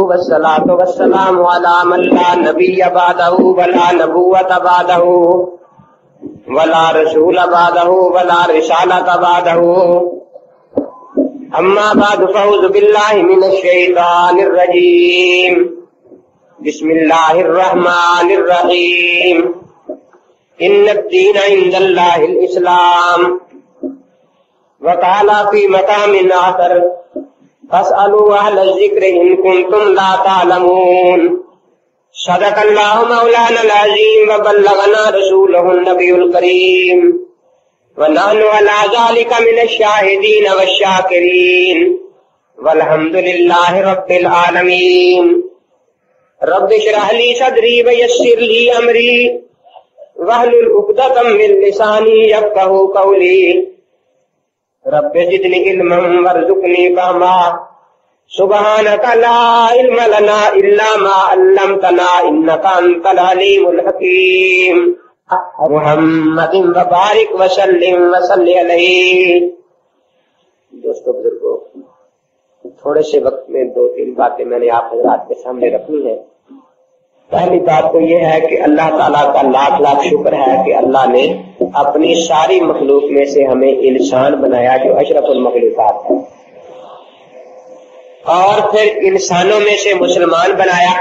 والصلاة والسلام على من لا نبي بعده ولا نبوة بعده ولا رسول بعده ولا رسالة بعده أما بعد فأعوذ بالله من الشيطان الرجيم بسم الله الرحمن الرحيم إن الدين عند الله الإسلام وقال في مقام آخر فاسألوا أهل الذكر إن كنتم لا تعلمون صدق الله مولانا العظيم وبلغنا رسوله النبي الكريم ونحن على ذلك من الشاهدين والشاكرين والحمد لله رب العالمين رب اشرح لي صدري ويسر لي أمري واحلل عقدة من لساني يفقهوا قولي رب زدني علما وارزقني فهما سبحانك لا علم لنا إلا ما علمتنا إنك أنت العليم الحكيم محمد وبارک وسلم وصلی علیہ۔ دوستو بزرگو، تھوڑے سے وقت میں 2-3 باتیں میں نے آپ حضرات کے سامنے رکھنی ہیں۔ پہلی بات تو یہ ہے کہ اللہ تعالیٰ کا لاکھ لاکھ شکر ہے کہ اللہ نے اپنی ساری مخلوق میں سے ہمیں انسان بنایا جو اشرف المخلوقات ہے، اور پھر انسانوں میں سے مسلمان بنایا۔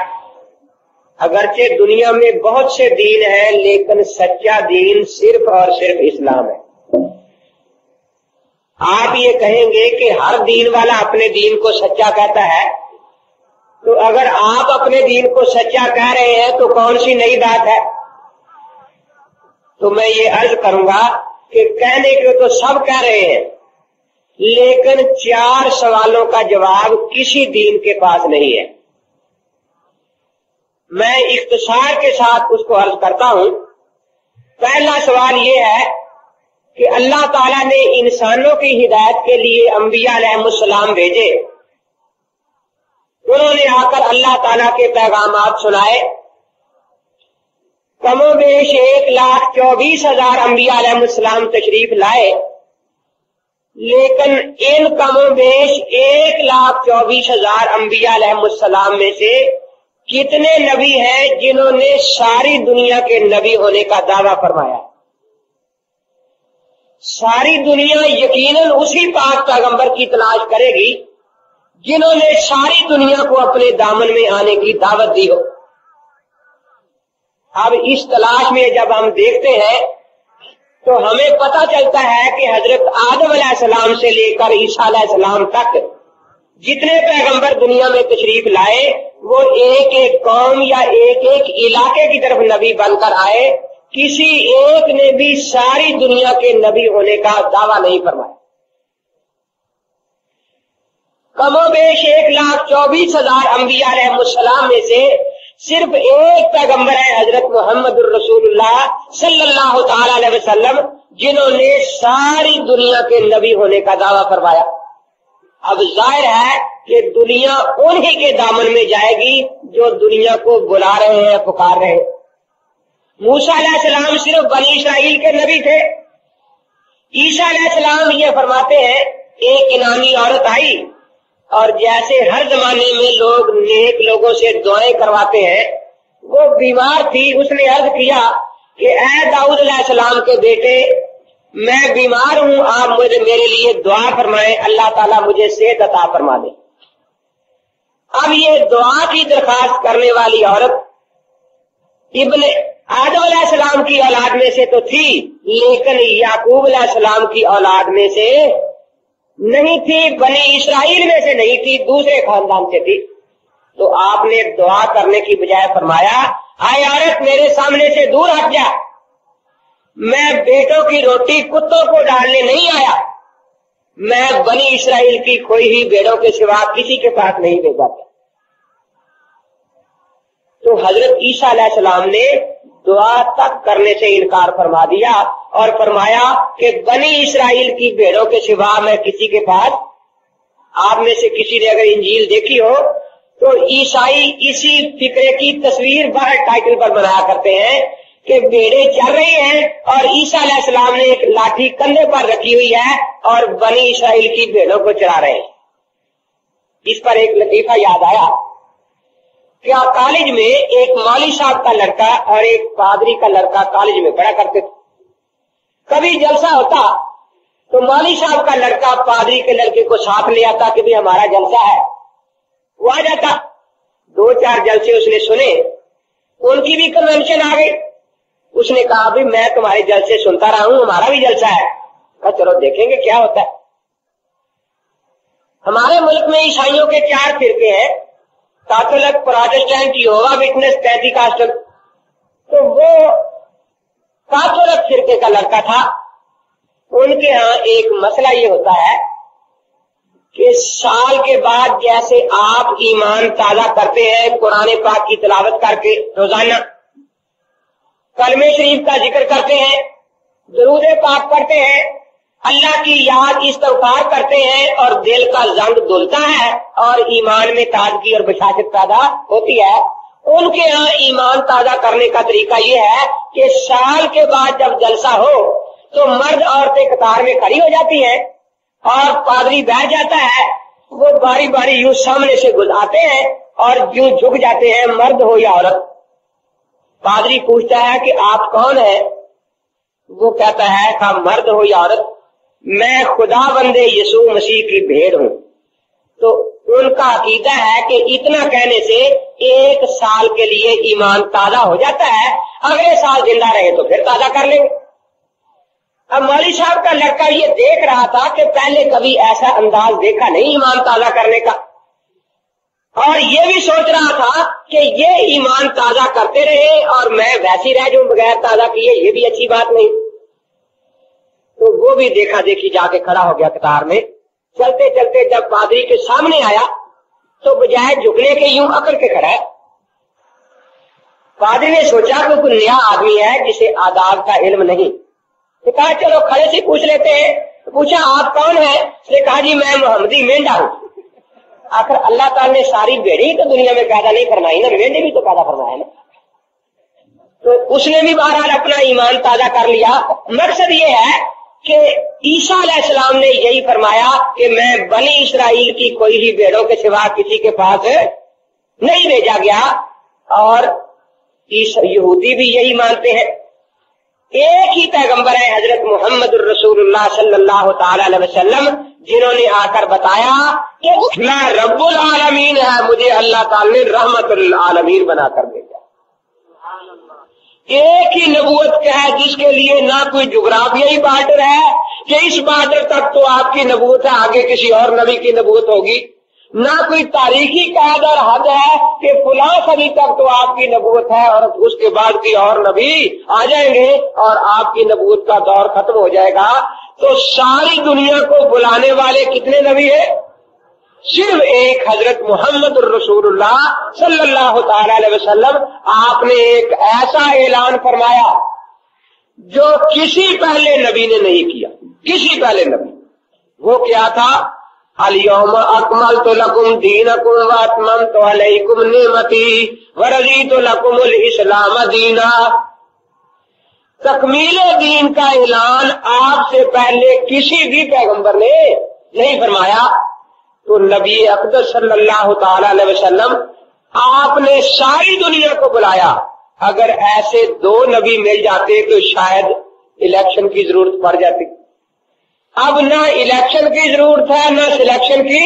اگرچہ دنیا میں بہت سے دین ہیں لیکن سچا دین صرف اور صرف اسلام ہے۔ آپ یہ کہیں گے کہ ہر دین والا اپنے دین کو سچا کہتا ہے، تو اگر آپ اپنے دین کو سچا کہہ رہے ہیں تو کون سی نئی بات ہے؟ تو میں یہ عرض کروں گا کہ کہنے کو تو سب کہہ رہے ہیں، لیکن 4 سوالوں کا جواب کسی دین کے پاس نہیں ہے۔ میں اختصار کے ساتھ اس کو عرض کرتا ہوں۔ پہلا سوال یہ ہے کہ اللہ تعالیٰ نے انسانوں کی ہدایت کے لیے انبیاء علیہ السلام بھیجے، انہوں نے آ کر اللہ تعالیٰ کے پیغامات سنائے۔ کم و بیش 1,24,000 انبیاء علیہ السلام تشریف لائے، لیکن ان کم و بیش 1,24,000 انبیاء علیہ السلام میں سے کتنے نبی ہیں جنہوں نے ساری دنیا کے نبی ہونے کا دعویٰ فرمایا؟ ساری دنیا یقیناً اسی پاک پیغمبر کی تلاش کرے گی جنہوں نے ساری دنیا کو اپنے دامن میں آنے کی دعوت دی ہو۔ اب اس تلاش میں جب ہم دیکھتے ہیں تو ہمیں پتہ چلتا ہے کہ حضرت آدم علیہ السلام سے لے کر عیسیٰ علیہ السلام تک جتنے پیغمبر دنیا میں تشریف لائے وہ ایک ایک قوم یا ایک ایک علاقے کی طرف نبی بن کر آئے، کسی ایک نے بھی ساری دنیا کے نبی ہونے کا دعویٰ نہیں فرمایا۔ کم و بیش 1,24,000 انبیاء علیہ السلام میں سے صرف ایک پیغمبر ہے حضرت محمد الرسول اللہ صلی اللہ تعالی علیہ وسلم جنہوں نے ساری دنیا کے نبی ہونے کا دعویٰ فرمایا۔ اب ظاہر ہے کہ دنیا انہی کے دامن میں جائے گی جو دنیا کو بلا رہے ہیں، پکار رہے ہیں۔ موسیٰ علیہ السلام صرف بنی اسرائیل کے نبی تھے۔ عیسیٰ علیہ السلام یہ فرماتے ہیں، ایک کنانی عورت آئی اور جیسے ہر زمانے میں لوگ نیک لوگوں سے دعائیں کرواتے ہیں، وہ بیمار تھی، اس نے عرض کیا کہ اے داؤد علیہ السلام کے بیٹے، میں بیمار ہوں، آپ میرے لیے دعا فرمائیں، اللہ تعالیٰ مجھے صحت عطا فرما دے۔ اب یہ دعا کی درخواست کرنے والی عورت ابن آدم علیہ السلام کی اولاد میں سے تو تھی، لیکن یعقوب علیہ السلام کی اولاد میں سے نہیں تھی، بنی اسرائیل میں سے نہیں تھی، دوسرے خاندان سے تھی۔ تو آپ نے دعا کرنے کی بجائے فرمایا، اے عورت میرے سامنے سے دور ہٹ جا، میں بیٹوں کی روٹی کتوں کو ڈالنے نہیں آیا، میں بنی اسرائیل کی کوئی ہی بیڑوں کے سوا کسی کے پاس نہیں بھیجا تھا۔ تو حضرت عیسیٰ علیہ السلام نے دعا تک کرنے سے انکار فرما دیا اور فرمایا کہ بنی اسرائیل کی بھیڑوں کے سوا میں کسی کے پاس، آپ میں سے کسی نے اگر انجیل دیکھی ہو تو عیسائی اسی فکرے کی تصویر باہر ٹائٹل پر بنایا کرتے ہیں کہ بھیڑیں چل رہی ہیں اور عیسیٰ علیہ السلام نے ایک لاٹھی کندھے پر رکھی ہوئی ہے اور بنی اسرائیل کی بھیڑوں کو چلا رہے ہیں۔ اس پر ایک لطیفہ یاد آیا کہ کالج میں ایک مولوی صاحب کا لڑکا اور ایک پادری کا لڑکا کالج میں پڑھا کرتے تھے. کبھی جلسہ ہوتا تو مولوی صاحب کا لڑکا پادری کے لڑکے کو ساتھ لے آتا کہ بھی ہمارا جلسہ ہے. وہ آ جاتا, 2-4 جلسے اس نے سنے, ان کی بھی کنونشن آ گئی. اس نے کہا بھی میں تمہارے جلسے سنتا رہا ہوں, ہمارا بھی جلسہ ہے. کہا چلو دیکھیں گے کیا ہوتا ہے. ہمارے ملک میں عیسائیوں کے 4 فرقے ہیں, کیتھولک, پروٹسٹنٹ, یہووا وٹنس, پینٹیکاسٹل. تو وہ کیتھولک فرقے کا لڑکا تھا. ان کے ہاں ایک مسئلہ یہ ہوتا ہے کہ سال کے بعد جیسے آپ ایمان تازہ کرتے ہیں قرآن پاک کی تلاوت کر کے روزانہ, کلمہ شریف کا ذکر کرتے ہیں, درود پاک پڑھتے ہیں, اللہ کی یاد استغفار کرتے ہیں اور دل کا زنگ دھلتا ہے اور ایمان میں تازگی اور بشاشت پیدا ہوتی ہے. ان کے ہاں ایمان تازہ کرنے کا طریقہ یہ ہے کہ سال کے بعد جب جلسہ ہو تو مرد عورتیں قطار میں کھڑی ہو جاتی ہیں اور پادری بیٹھ جاتا ہے. وہ باری باری یوں سامنے سے گزارتے ہیں اور یوں جھک جاتے ہیں, مرد ہو یا عورت. پادری پوچھتا ہے کہ آپ کون ہیں؟ وہ کہتا ہے کہ مرد ہو یا عورت, میں خدا بندے یسوع مسیح کی بھیڑ ہوں. تو ان کا عقیدہ ہے کہ اتنا کہنے سے 1 سال کے لیے ایمان تازہ ہو جاتا ہے, اگلے سال زندہ رہے تو پھر تازہ کر لیں گے. اب مولوی صاحب کا لڑکا یہ دیکھ رہا تھا کہ پہلے کبھی ایسا انداز دیکھا نہیں ایمان تازہ کرنے کا, اور یہ بھی سوچ رہا تھا کہ یہ ایمان تازہ کرتے رہے اور میں ویسی رہ جاؤں بغیر تازہ کیے, یہ بھی اچھی بات نہیں. تو وہ بھی دیکھا دیکھی جا کے کھڑا ہو گیا قطار میں. چلتے چلتے جب پادری کے سامنے آیا تو بجائے جھکنے کے یوں اکڑ کے کھڑا ہے. پادری نے سوچا کہ کوئی نیا آدمی ہے جسے آداب کا علم نہیں. کہا چلو کھڑے سے پوچھ لیتے ہیں. پوچھا آپ کون ہیں؟ اس نے کہا جی میں محمدی مینڈا ہوں. آخر اللہ تعالیٰ نے ساری بھیڑی تو دنیا میں پیدا نہیں فرمائی نا, مینڈے بھی تو پیدا فرمایا نا. تو اس نے بھی بہرحال اپنا ایمان تازہ کر لیا. مقصد یہ ہے کہ عیسیٰ علیہ السلام نے یہی فرمایا کہ میں بنی اسرائیل کی کوئی ہی بھیڑوں کے سوا کسی کے پاس نہیں بھیجا گیا, اور یہودی بھی یہی مانتے ہیں. ایک ہی پیغمبر ہے حضرت محمد الرسول اللہ صلی اللہ تعالی علیہ وسلم, جنہوں نے آ کر بتایا کہ میں رب العالمین ہے, مجھے اللہ تعالی نے رحمت للعالمین بنا کر بھیجا. ایک ہی نبوت کا ہے جس کے لیے نہ کوئی جغرافیائی بارڈر ہے کہ اس بارڈر تک تو آپ کی نبوت ہے, آگے کسی اور نبی کی نبوت ہوگی, نہ کوئی تاریخی قید اور حد ہے کہ فلاں صدی تک تو آپ کی نبوت ہے اور اس کے بعد کی اور نبی آ جائیں گے اور آپ کی نبوت کا دور ختم ہو جائے گا. تو ساری دنیا کو بلانے والے کتنے نبی ہیں؟ صرف ایک حضرت محمد الرسول اللہ صلی اللہ تعالی علیہ وسلم. آپ نے ایک ایسا اعلان فرمایا جو کسی پہلے نبی نے نہیں کیا, کسی پہلے نبی. وہ کیا تھا؟ الیوم اکملت لکم دینکم واتممت علیکم نعمتی ورضیت لکم الاسلام دینا. تکمیل دین کا اعلان آپ سے پہلے کسی بھی پیغمبر نے نہیں فرمایا. تو نبی اقدس صلی اللہ تعالی علیہ وسلم آپ نے ساری دنیا کو بلایا. اگر ایسے 2 نبی مل جاتے تو شاید الیکشن کی ضرورت پڑ جاتی. اب نہ الیکشن کی ضرورت ہے نہ سلیکشن کی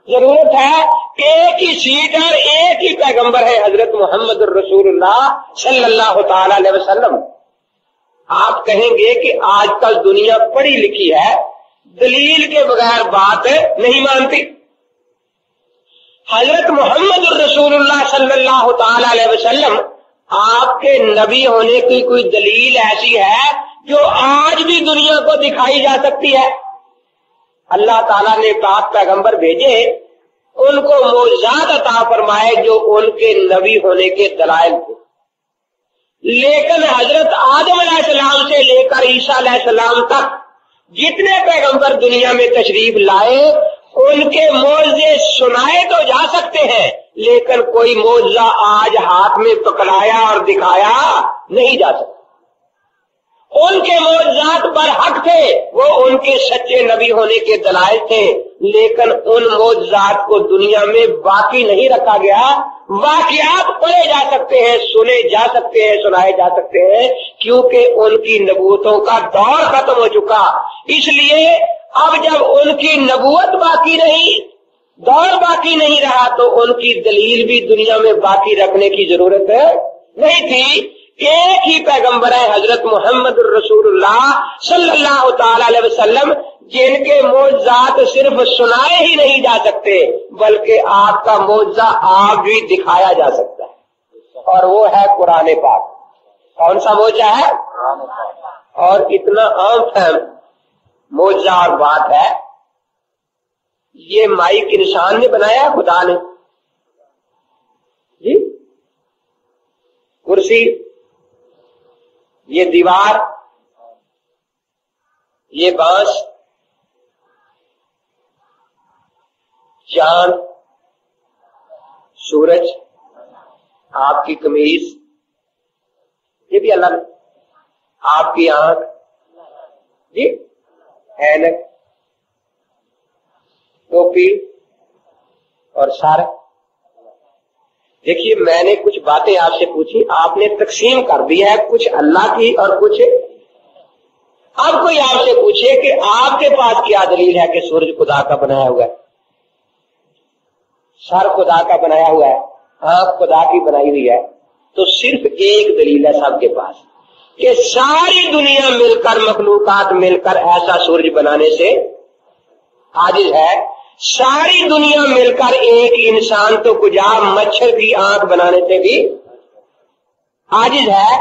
ضرورت ہے. ایک ہی سیٹ اور ایک ہی پیغمبر ہے حضرت محمد الرسول اللہ صلی اللہ تعالی علیہ وسلم. آپ کہیں گے کہ آج کل دنیا پڑھی لکھی ہے, دلیل کے بغیر بات نہیں مانتی. حضرت محمد الرسول اللہ صلی اللہ تعالی علیہ وسلم آپ کے نبی ہونے کی کوئی دلیل ایسی ہے جو آج بھی دنیا کو دکھائی جا سکتی ہے؟ اللہ تعالیٰ نے پاک پیغمبر بھیجے, ان کو معجزات عطا فرمائے جو ان کے نبی ہونے کے دلائل تھے. لیکن حضرت آدم علیہ السلام سے لے کر عیسیٰ علیہ السلام تک جتنے پیغمبر دنیا میں تشریف لائے ان کے معجزے سنائے تو جا سکتے ہیں, لیکن کوئی معجزہ آج ہاتھ میں پکڑایا اور دکھایا نہیں جا سکتا. ان کے معجزات پر حق تھے, وہ ان کے سچے نبی ہونے کے دلائل تھے, لیکن ان معجزات کو دنیا میں باقی نہیں رکھا گیا. واقعات پڑھے جا سکتے ہیں، سنے جا سکتے ہیں، سنائے جا سکتے ہیں، کیونکہ ان کی نبوتوں کا دور ختم ہو چکا. اس لیے اب جب ان کی نبوت باقی نہیں، دور باقی نہیں رہا، تو ان کی دلیل بھی دنیا میں باقی رکھنے کی ضرورت نہیں تھی. ایک ہی پیغمبر ہے حضرت محمد الرسول اللہ صلی اللہ تعالی علیہ وسلم، جن کے معجزات صرف سنائے ہی نہیں جا سکتے بلکہ آپ کا معجزہ آپ بھی دکھایا جا سکتا ہے، اور وہ ہے قرآن پاک. کون سا معجزہ ہے؟ اور اتنا عام فہم معجزہ اور بات ہے. یہ مائک انسان نے بنایا، خدا نے. جی کرسی، یہ دیوار، یہ بانس، چاند، سورج، آپ کی قمیض، یہ بھی اللہ نے. آپ کی آنکھ، جی اینک، ٹوپی اور سر. دیکھیے میں نے کچھ باتیں آپ سے پوچھی، آپ نے تقسیم کر دی ہے، کچھ اللہ کی اور کچھ. اب کوئی آپ سے پوچھے کہ آپ کے پاس کیا دلیل ہے کہ سورج خدا کا بنایا ہوا ہے، سر خدا کا بنایا ہوا ہے، آنکھ خدا کی بنائی ہوئی ہے؟ تو صرف ایک دلیل ہے سب کے پاس کہ ساری دنیا مل کر، مخلوقات مل کر ایسا سورج بنانے سے عاجز ہے. ساری دنیا مل کر ایک انسان تو کجا مچھر کی آنکھ بنانے سے بھی عاجز ہے.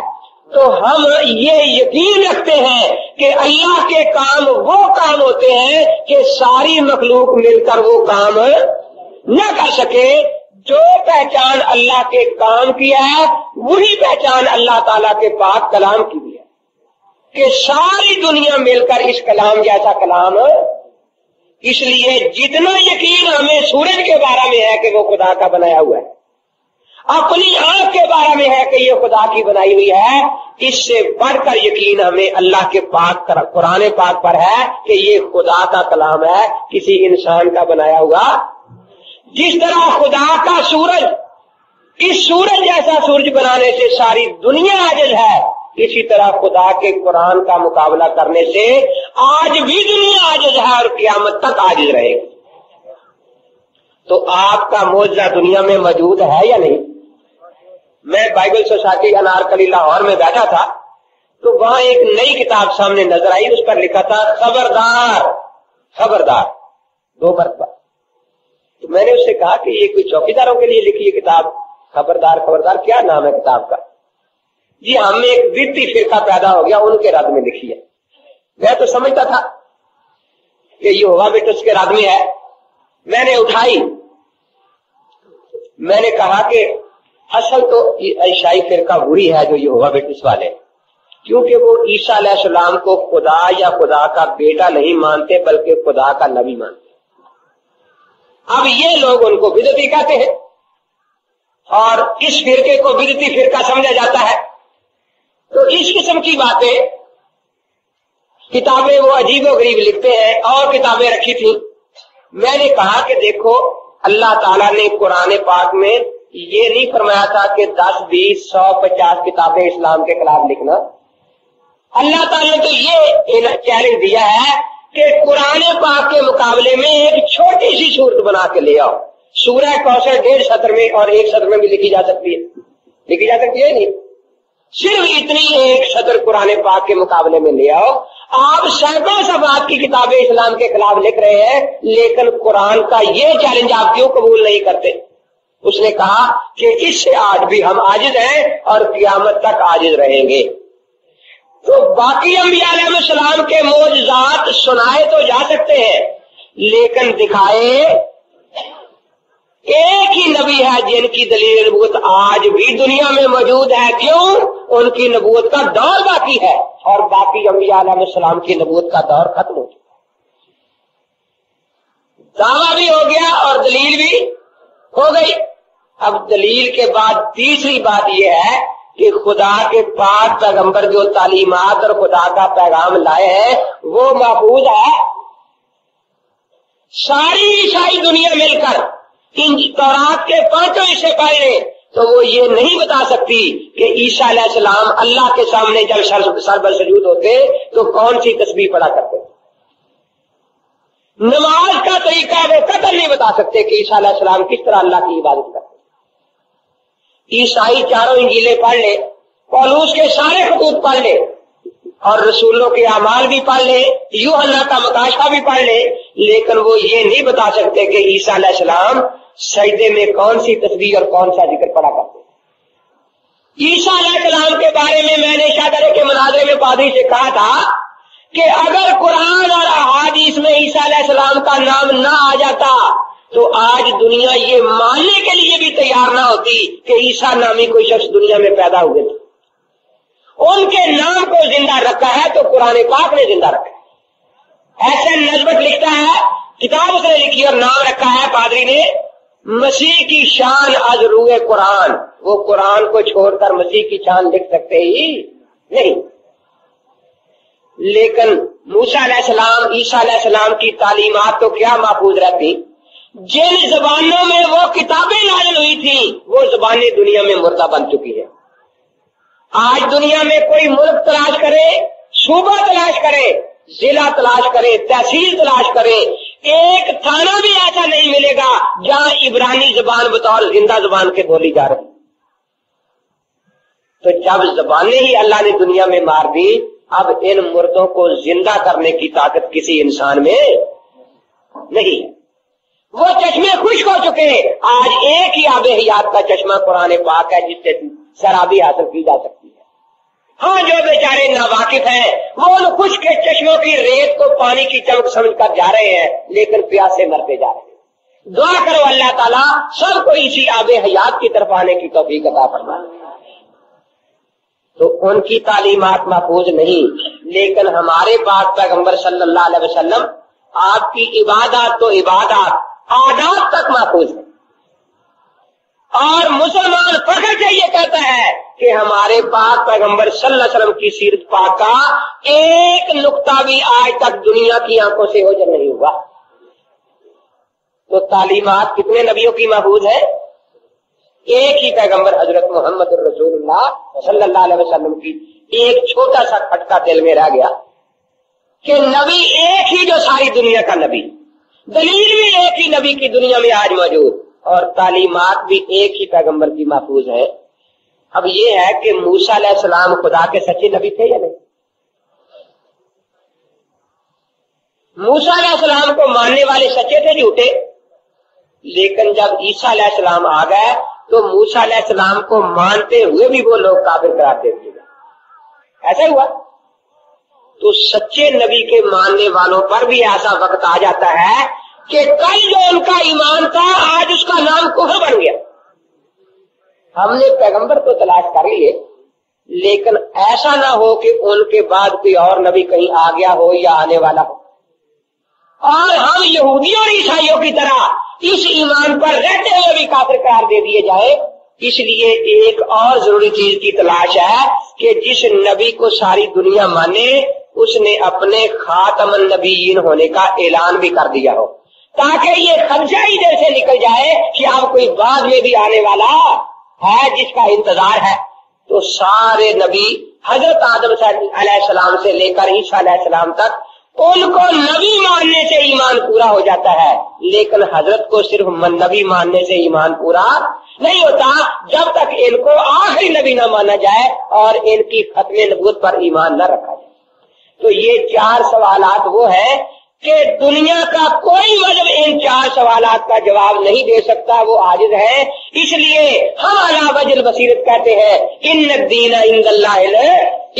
تو ہم یہ یقین رکھتے ہیں کہ اللہ کے کام وہ کام ہوتے ہیں کہ ساری مخلوق مل کر وہ کام نہ کر سکے. جو پہچان اللہ کے کام کی ہے وہی پہچان اللہ تعالیٰ کے پاک کلام کی بھی ہے کہ ساری دنیا مل کر اس کلام جیسا کلام. اس لیے جتنا یقین ہمیں سورج کے بارے میں ہے کہ وہ خدا کا بنایا ہوا ہے، اپنی آنکھ کے بارے میں ہے کہ یہ خدا کی بنائی ہوئی ہے، اس سے بڑھ کر یقین ہمیں اللہ کے پاک قرآن پاک پر ہے کہ یہ خدا کا کلام ہے، کسی انسان کا بنایا ہوا. جس طرح خدا کا سورج، اس سورج جیسا سورج بنانے سے ساری دنیا عاجز ہے، اسی طرح خدا کے قرآن کا مقابلہ کرنے سے آج بھی دنیا عاجز ہے اور قیامت تک عاجز رہے گی. تو آپ کا معجزہ دنیا میں موجود ہے یا نہیں؟ میں بائبل سوسائٹی انارکلی لاہور میں بیٹھا تھا تو وہاں ایک نئی کتاب سامنے نظر آئی، اس پر لکھا تھا خبردار خبردار، 2 مرتبہ. تو میں نے اس سے کہا کہ یہ کوئی چوکیداروں کے لیے لکھی ہے کتاب، خبردار خبردار، کیا نام ہے کتاب کا؟ جی ہم میں ایک بدعتی فرقہ پیدا ہو گیا، ان کے رد میں لکھی ہے. میں تو سمجھتا تھا کہ یہوہ وٹنس کے رد میں ہے. میں نے اٹھائی، میں نے کہا کہ اصل تو عیسائی فرقہ وہی ہے جو یہوہ وٹنس والے، کیونکہ وہ عیسیٰ علیہ السلام کو خدا یا خدا کا بیٹا نہیں مانتے بلکہ خدا کا نبی مانتے. اب یہ لوگ ان کو بدعتی کہتے ہیں اور اس فرقے کو بدعتی فرقہ سمجھا جاتا ہے. تو اس قسم کی باتیں، کتابیں وہ عجیب و غریب لکھتے ہیں، اور کتابیں رکھی تھیں. میں نے کہا کہ دیکھو اللہ تعالیٰ نے قرآن پاک میں یہ نہیں فرمایا تھا کہ 10 20 100 50 کتابیں اسلام کے خلاف لکھنا. اللہ تعالیٰ نے تو یہ چیلنج دیا ہے کہ قرآن پاک کے مقابلے میں ایک چھوٹی سی صورت بنا کے لے آؤ. سورہ کوثر 1.5 سطر میں اور 1 سطر میں بھی لکھی جا سکتی ہے نہیں، صرف اتنی 1 سطر قرآن پاک کے مقابلے میں لے آؤ. آپ سینکڑوں صفحات کی کتابیں اسلام کے خلاف لکھ رہے ہیں، لیکن قرآن کا یہ چیلنج آپ کیوں قبول نہیں کرتے؟ اس نے کہا کہ اس سے آج بھی ہم عاجز ہیں اور قیامت تک عاجز رہیں گے. تو باقی انبیاء علیہ السلام کے معجزات سنائے تو جا سکتے ہیں، لیکن دکھائے ایک ہی نبی ہے جن کی دلیل نبوت آج بھی دنیا میں موجود ہے. کیوں؟ ان کی نبوت کا دور باقی ہے اور باقی انبیاء علیہ السلام کی نبوت کا دور ختم ہو چکا. دعویٰ بھی ہو گیا اور دلیل بھی ہو گئی. اب دلیل کے بعد تیسری بات یہ ہے کہ خدا کے پاک پیغمبر جو تعلیمات اور خدا کا پیغام لائے ہیں وہ محفوظ ہے. ساری عیسائی دنیا مل کر ان تورات کے 5 حصے پڑھ لیں تو وہ یہ نہیں بتا سکتی کہ عیسیٰ علیہ السلام اللہ کے سامنے جب سر بسجود ہوتے تو کون سی تسبیح پڑھا کرتے. نماز کا طریقہ وہ قطعاً نہیں بتا سکتے کہ عیسیٰ علیہ السلام کس طرح اللہ کی عبادت کرتے. عیسائی چاروں انجیلیں پڑھ لے، پولوس کے سارے خطوط پڑھ لے اور رسولوں کے اعمال بھی پڑھ لے، یوحنا کا مکاشفہ بھی پڑھ لے، لیکن وہ یہ نہیں بتا سکتے کہ عیسیٰ علیہ السلام سجدے میں کون سی تسبیح اور کون سا ذکر پڑھا کرتے. عیسیٰ علیہ السلام کے بارے میں نے شادرے کے مناظرے میں پادری سے کہا تھا کہ اگر قرآن اور احادیث میں عیسیٰ علیہ السلام کا نام نہ آ جاتا تو آج دنیا یہ ماننے کے لیے بھی تیار نہ ہوتی کہ عیسیٰ نامی کوئی شخص دنیا میں پیدا ہوئے تھے. ان کے نام کو زندہ رکھا ہے تو قرآن پاک نے زندہ رکھا ہے. ایسے نسبت لکھتا ہے، کتاب اس نے لکھی اور نام رکھا ہے پادری نے مسیح کی شان از روئے قرآن. وہ قرآن کو چھوڑ کر مسیح کی شان لکھ سکتے ہی نہیں. لیکن موسیٰ علیہ السلام، عیسیٰ علیہ السلام کی تعلیمات تو کیا محفوظ رہتی. جن زبانوں میں وہ کتابیں نازل ہوئی تھیں وہ زبانیں دنیا میں مردہ بن چکی ہیں. آج دنیا میں کوئی ملک تلاش کرے، صوبہ تلاش کرے، ضلع تلاش کرے، تحصیل تلاش کرے، ایک تھانہ بھی ایسا نہیں ملے گا جہاں عبرانی زبان بطور زندہ زبان کے بولی جا رہی. تو جب زبانیں ہی اللہ نے دنیا میں مار دی، اب ان مردوں کو زندہ کرنے کی طاقت کسی انسان میں نہیں. وہ چشمے خشک ہو چکے. آج ایک ہی آب حیات کا چشمہ قرآن پاک ہے جس سے شرابی حاصل کی جا سکتی ہے. ہاں جو بیچارے ناواقف ہیں وہ ان خشک چشموں کی ریت کو پانی کی چمک سمجھ کر جا رہے ہیں، لیکن پیاس سے مرتے جا رہے ہیں. دعا کرو اللہ تعالیٰ سب کو اسی آب حیات کی طرف آنے کی توفیق عطا فرمائے. تو ان کی تعلیمات محفوظ نہیں، لیکن ہمارے پاک پیغمبر صلی اللہ علیہ وسلم آپ کی عبادات تو عبادات آداب تک محفوظ ہے. اور مسلمان فخر سے یہ کہتا ہے کہ ہمارے پاک پیغمبر صلی اللہ علیہ وسلم کی سیرت پاک کا ایک نقطہ بھی آج تک دنیا کی آنکھوں سے اوجھل نہیں ہوا. تو تعلیمات کتنے نبیوں کی محفوظ ہے؟ ایک ہی پیغمبر حضرت محمد رسول اللہ صلی اللہ علیہ وسلم کی ایک چھوٹا سا کھٹکا دل میں رہ گیا کہ نبی ایک ہی جو ساری دنیا کا نبی، دلیل بھی ایک ہی نبی کی دنیا میں آج موجود، اور تعلیمات بھی ایک ہی پیغمبر کی محفوظ ہے. اب یہ ہے کہ موسیٰ علیہ السلام خدا کے سچے نبی تھے یا نہیں؟ موسیٰ علیہ السلام کو ماننے والے سچے تھے جھوٹے؟ لیکن جب عیسیٰ علیہ السلام آ گئے تو موسیٰ علیہ السلام کو مانتے ہوئے بھی وہ لوگ کافر قرار دے دیے. ایسا ہوا. تو سچے نبی کے ماننے والوں پر بھی ایسا وقت آ جاتا ہے کہ کل جو ان کا ایمان تھا آج اس کا نام کفر بن گیا. ہم نے پیغمبر تو تلاش کر لیے، لیکن ایسا نہ ہو کہ ان کے بعد کوئی اور نبی کہیں آ گیا ہو یا آنے والا ہو، اور ہم یہودیوں اور عیسائیوں کی طرح اس ایمان پر رہتے ہوئے بھی کافر قرار دے دیے جائے. اس لیے ایک اور ضروری چیز کی تلاش ہے کہ جس نبی کو ساری دنیا مانے اس نے اپنے خاتم النبیین ہونے کا اعلان بھی کر دیا ہو، تاکہ یہ خدشہ ہی دل سے نکل جائے کہ اب کوئی بعد میں بھی آنے والا ہے جس کا انتظار ہے. تو سارے نبی حضرت آدم علیہ السلام سے لے کر عیسیٰ علیہ السلام تک ان کو نبی ماننے سے ایمان پورا ہو جاتا ہے، لیکن حضرت کو صرف نبی ماننے سے ایمان پورا نہیں ہوتا جب تک ان کو آخری نبی نہ مانا جائے اور ان کی ختم نبوت پر ایمان نہ رکھا جائے. تو یہ 4 سوالات وہ ہیں کہ دنیا کا کوئی مذہب ان 4 سوالات کا جواب نہیں دے سکتا، وہ عاجز ہے. اس لیے ہم علی وجہ البصیرت کہتے ہیں ان الدین عند اللہ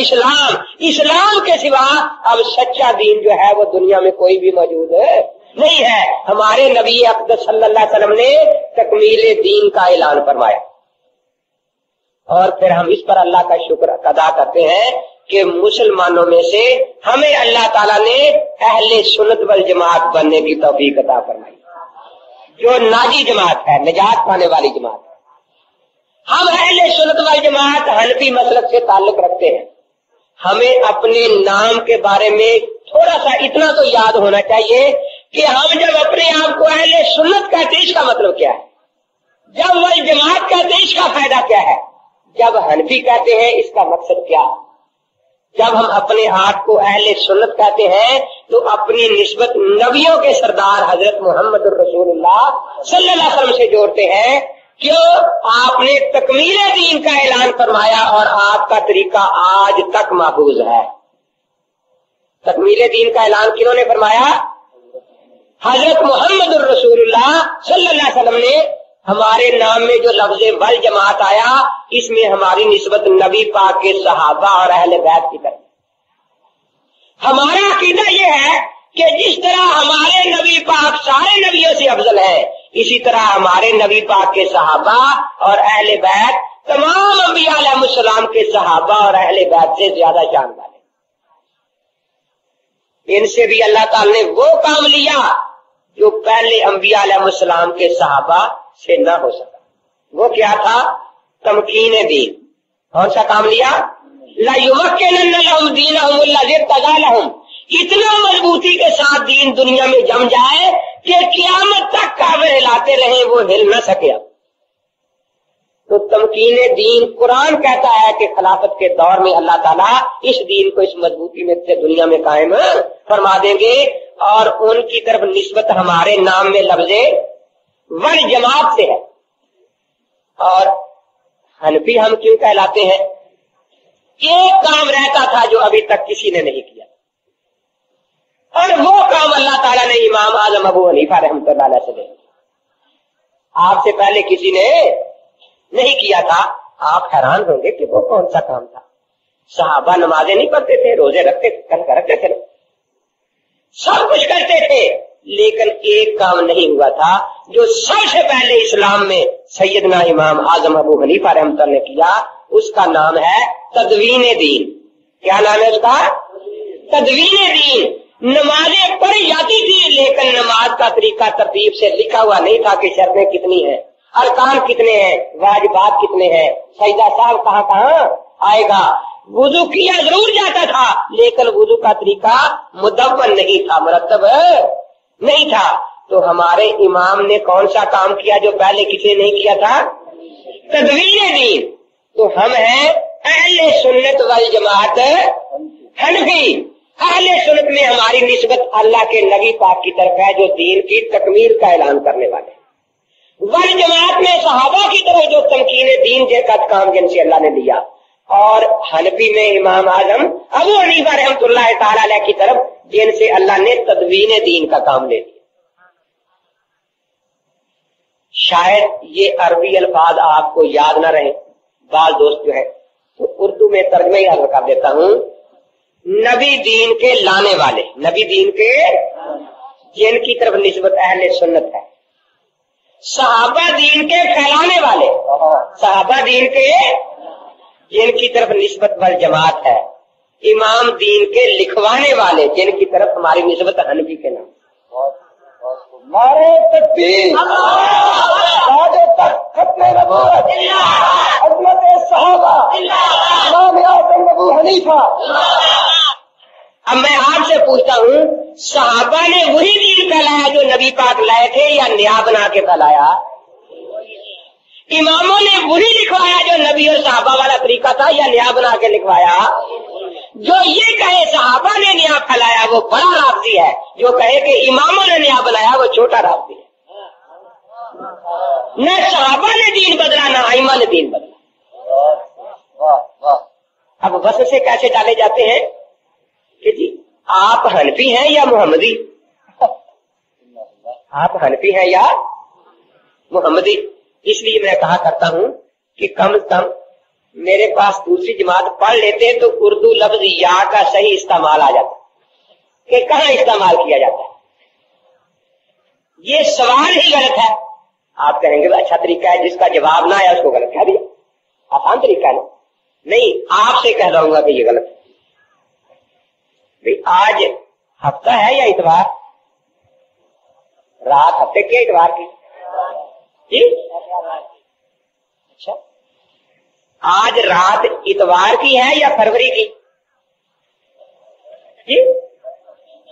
اسلام. اسلام کے سوا اب سچا دین جو ہے وہ دنیا میں کوئی بھی موجود نہیں ہے. ہمارے نبی اقدس صلی اللہ علیہ وسلم نے تکمیل دین کا اعلان فرمایا، اور پھر ہم اس پر اللہ کا شکر ادا کرتے ہیں کہ مسلمانوں میں سے ہمیں اللہ تعالیٰ نے اہل سنت والجماعت بننے کی توفیق عطا فرمائی، جو ناجی جماعت ہے، نجات پانے والی جماعت ہے. ہم اہل سنت والجماعت حنفی مسلک سے تعلق رکھتے ہیں. ہمیں اپنے نام کے بارے میں تھوڑا سا اتنا تو یاد ہونا چاہیے کہ ہم جب اپنے آپ کو اہل سنت کہتے ہیں اس کا مطلب کیا ہے، جب والجماعت کہتے ہیں اس کا فائدہ کیا ہے، جب حنفی کہتے ہیں اس کا مقصد کیا ہے۔ جب ہم اپنے آپ کو اہل سنت کہتے ہیں تو اپنی نسبت نبیوں کے سردار حضرت محمد الرسول اللہ صلی اللہ علیہ وسلم سے جوڑتے ہیں۔ کیوں؟ آپ نے تکمیل دین کا اعلان فرمایا اور آپ کا طریقہ آج تک محفوظ ہے۔ تکمیل دین کا اعلان کنہوں نے فرمایا؟ حضرت محمد الرسول اللہ صلی اللہ علیہ وسلم نے۔ ہمارے نام میں جو لفظ ول جماعت آیا اس میں ہماری نسبت نبی پاک کے صحابہ اور اہل بیت کی طرف۔ ہمارا عقیدہ یہ ہے کہ جس طرح ہمارے نبی پاک سارے نبیوں سے افضل ہے، اسی طرح ہمارے نبی پاک کے صحابہ اور اہل بیت تمام انبیاء علیہ السلام کے صحابہ اور اہل بیت سے زیادہ شان والے۔ ان سے بھی اللہ تعالی نے وہ کام لیا جو پہلے انبیاء علیہ السلام کے صحابہ سے نہ ہو سکا۔ وہ کیا تھا؟ تمکین دین۔ کون سا کام لیا؟ لَيُمَكِّنَنَّ لَهُمْ دِينَهُمُ الَّذِي ارْتَضَىٰ لَهُمْ۔ اتنا مضبوطی کے ساتھ دین دنیا میں جم جائے کہ قیامت تک کعبے ہلاتے رہیں وہ ہل نہ سکے۔ تو تمکین دین قرآن کہتا ہے کہ خلافت کے دور میں اللہ تعالیٰ اس دین کو اس مضبوطی میں سے دنیا میں قائم فرما دیں گے، اور ان کی طرف نسبت ہمارے نام میں لفظ ول جماعت سے ہے۔ اور حنفی ہم کیوں کہلاتے ہیں؟ ایک کام رہتا تھا جو ابھی تک کسی نے نہیں کیا، اور وہ کام اللہ تعالیٰ نے امام اعظم ابو حنیفہ رحمۃ اللہ علیہ سے دیا۔ آپ سے پہلے کسی نے نہیں کیا تھا۔ آپ حیران ہوں گے کہ وہ کون سا کام تھا؟ صحابہ نمازیں نہیں پڑھتے تھے، روزے رکھتے تھے، سب کچھ کرتے تھے، لیکن ایک کام نہیں ہوا تھا جو سب سے پہلے اسلام میں سیدنا امام اعظم ابو حنیفہ رحمۃ اللہ نے کیا۔ اس کا نام ہے تدوین دین۔ کیا نام ہے اس کا؟ تدوین دین۔ نمازیں پڑھی جاتی تھی لیکن نماز کا طریقہ ترتیب سے لکھا ہوا نہیں تھا کہ شرطیں کتنی ہیں، ارکان کتنے ہیں، واجبات کتنے ہیں، سجدہ صاحب کہاں کہاں آئے گا۔ وضو کیا ضرور جاتا تھا لیکن وضو کا طریقہ مدون نہیں تھا، مرتب نہیں تھا۔ تو ہمارے امام نے کون سا کام کیا جو پہلے کسی نے نہیں کیا تھا؟ تدوین دین۔ تو ہم ہیں اہل سنت والجماعت حنفی۔ اہل سنت میں ہماری نسبت اللہ کے نبی پاک کی طرف ہے جو دین کی تکمیل کا اعلان کرنے والے۔ والجماعت میں صحابہ کی طرف جو تمکین دین کا کام جن سے اللہ نے لیا، اور حنفی میں امام اعظم ابو حنیفہ رحمۃ اللہ تعالی علیہ کی طرف جن سے اللہ نے تدوین دین کا کام لے لیا۔ شاید یہ عربی الفاظ آپ کو یاد نہ رہے، بعض دوست جو ہے تو اردو میں ترجمہ ہی عرض کر دیتا ہوں۔ نبی دین کے لانے والے، نبی دین کے جن کی طرف نسبت اہل سنت ہے، صحابہ دین کے پھیلانے والے، صحابہ دین کے جن کی طرف نسبت والجماعت ہے، امام دین کے لکھوانے والے جن کی طرف ہماری نسبت حنفی کے نام۔ نعرہ تکبیر، تاج تخت ختم نبوت، عظمت صحابہ، امام اعظم ابو حنیفہ۔ اب میں آپ سے پوچھتا ہوں، صحابہ نے وہی دین پھیلایا جو نبی پاک لائے تھے یا نیا بنا کے پھیلایا؟ اماموں نے وہی لکھوایا جو نبی اور صحابہ والا طریقہ تھا یا نیا بنا کے لکھوایا؟ جو یہ کہے صحابہ نے نیا پھیلایا وہ بڑا رافضی ہے، جو کہے کہ اماموں نے نیا بنایا وہ چھوٹا رافضی ہے۔ نہ صحابہ نے دین بدلا نہ ائمہ نے دین بدلا۔ اب بس سے کیسے ڈالے جاتے ہیں کہ جی آپ حنفی ہیں یا محمدی، آپ حنفی ہیں یا محمدی۔ اس لیے میں کہا کرتا ہوں کہ کم از کم میرے پاس دوسری جماعت پڑھ لیتے تو اردو لفظ یا کا صحیح استعمال آ جاتا کہ کہاں استعمال کیا جاتا ہے۔ یہ سوال ہی غلط ہے۔ آپ کہیں گے اچھا طریقہ ہے جس کا جواب نہ آیا اس کو غلط کہہ دیا، آسان طریقہ ہے نا؟ نہیں، آپ سے کہہ رہا ہوں گا کہ یہ غلط ہے۔ آج ہفتہ ہے یا اتوار؟ رات ہفتے کی اتوار کی؟ جی اچھا، آج رات اتوار کی ہے یا فروری کی؟ جی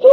2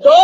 2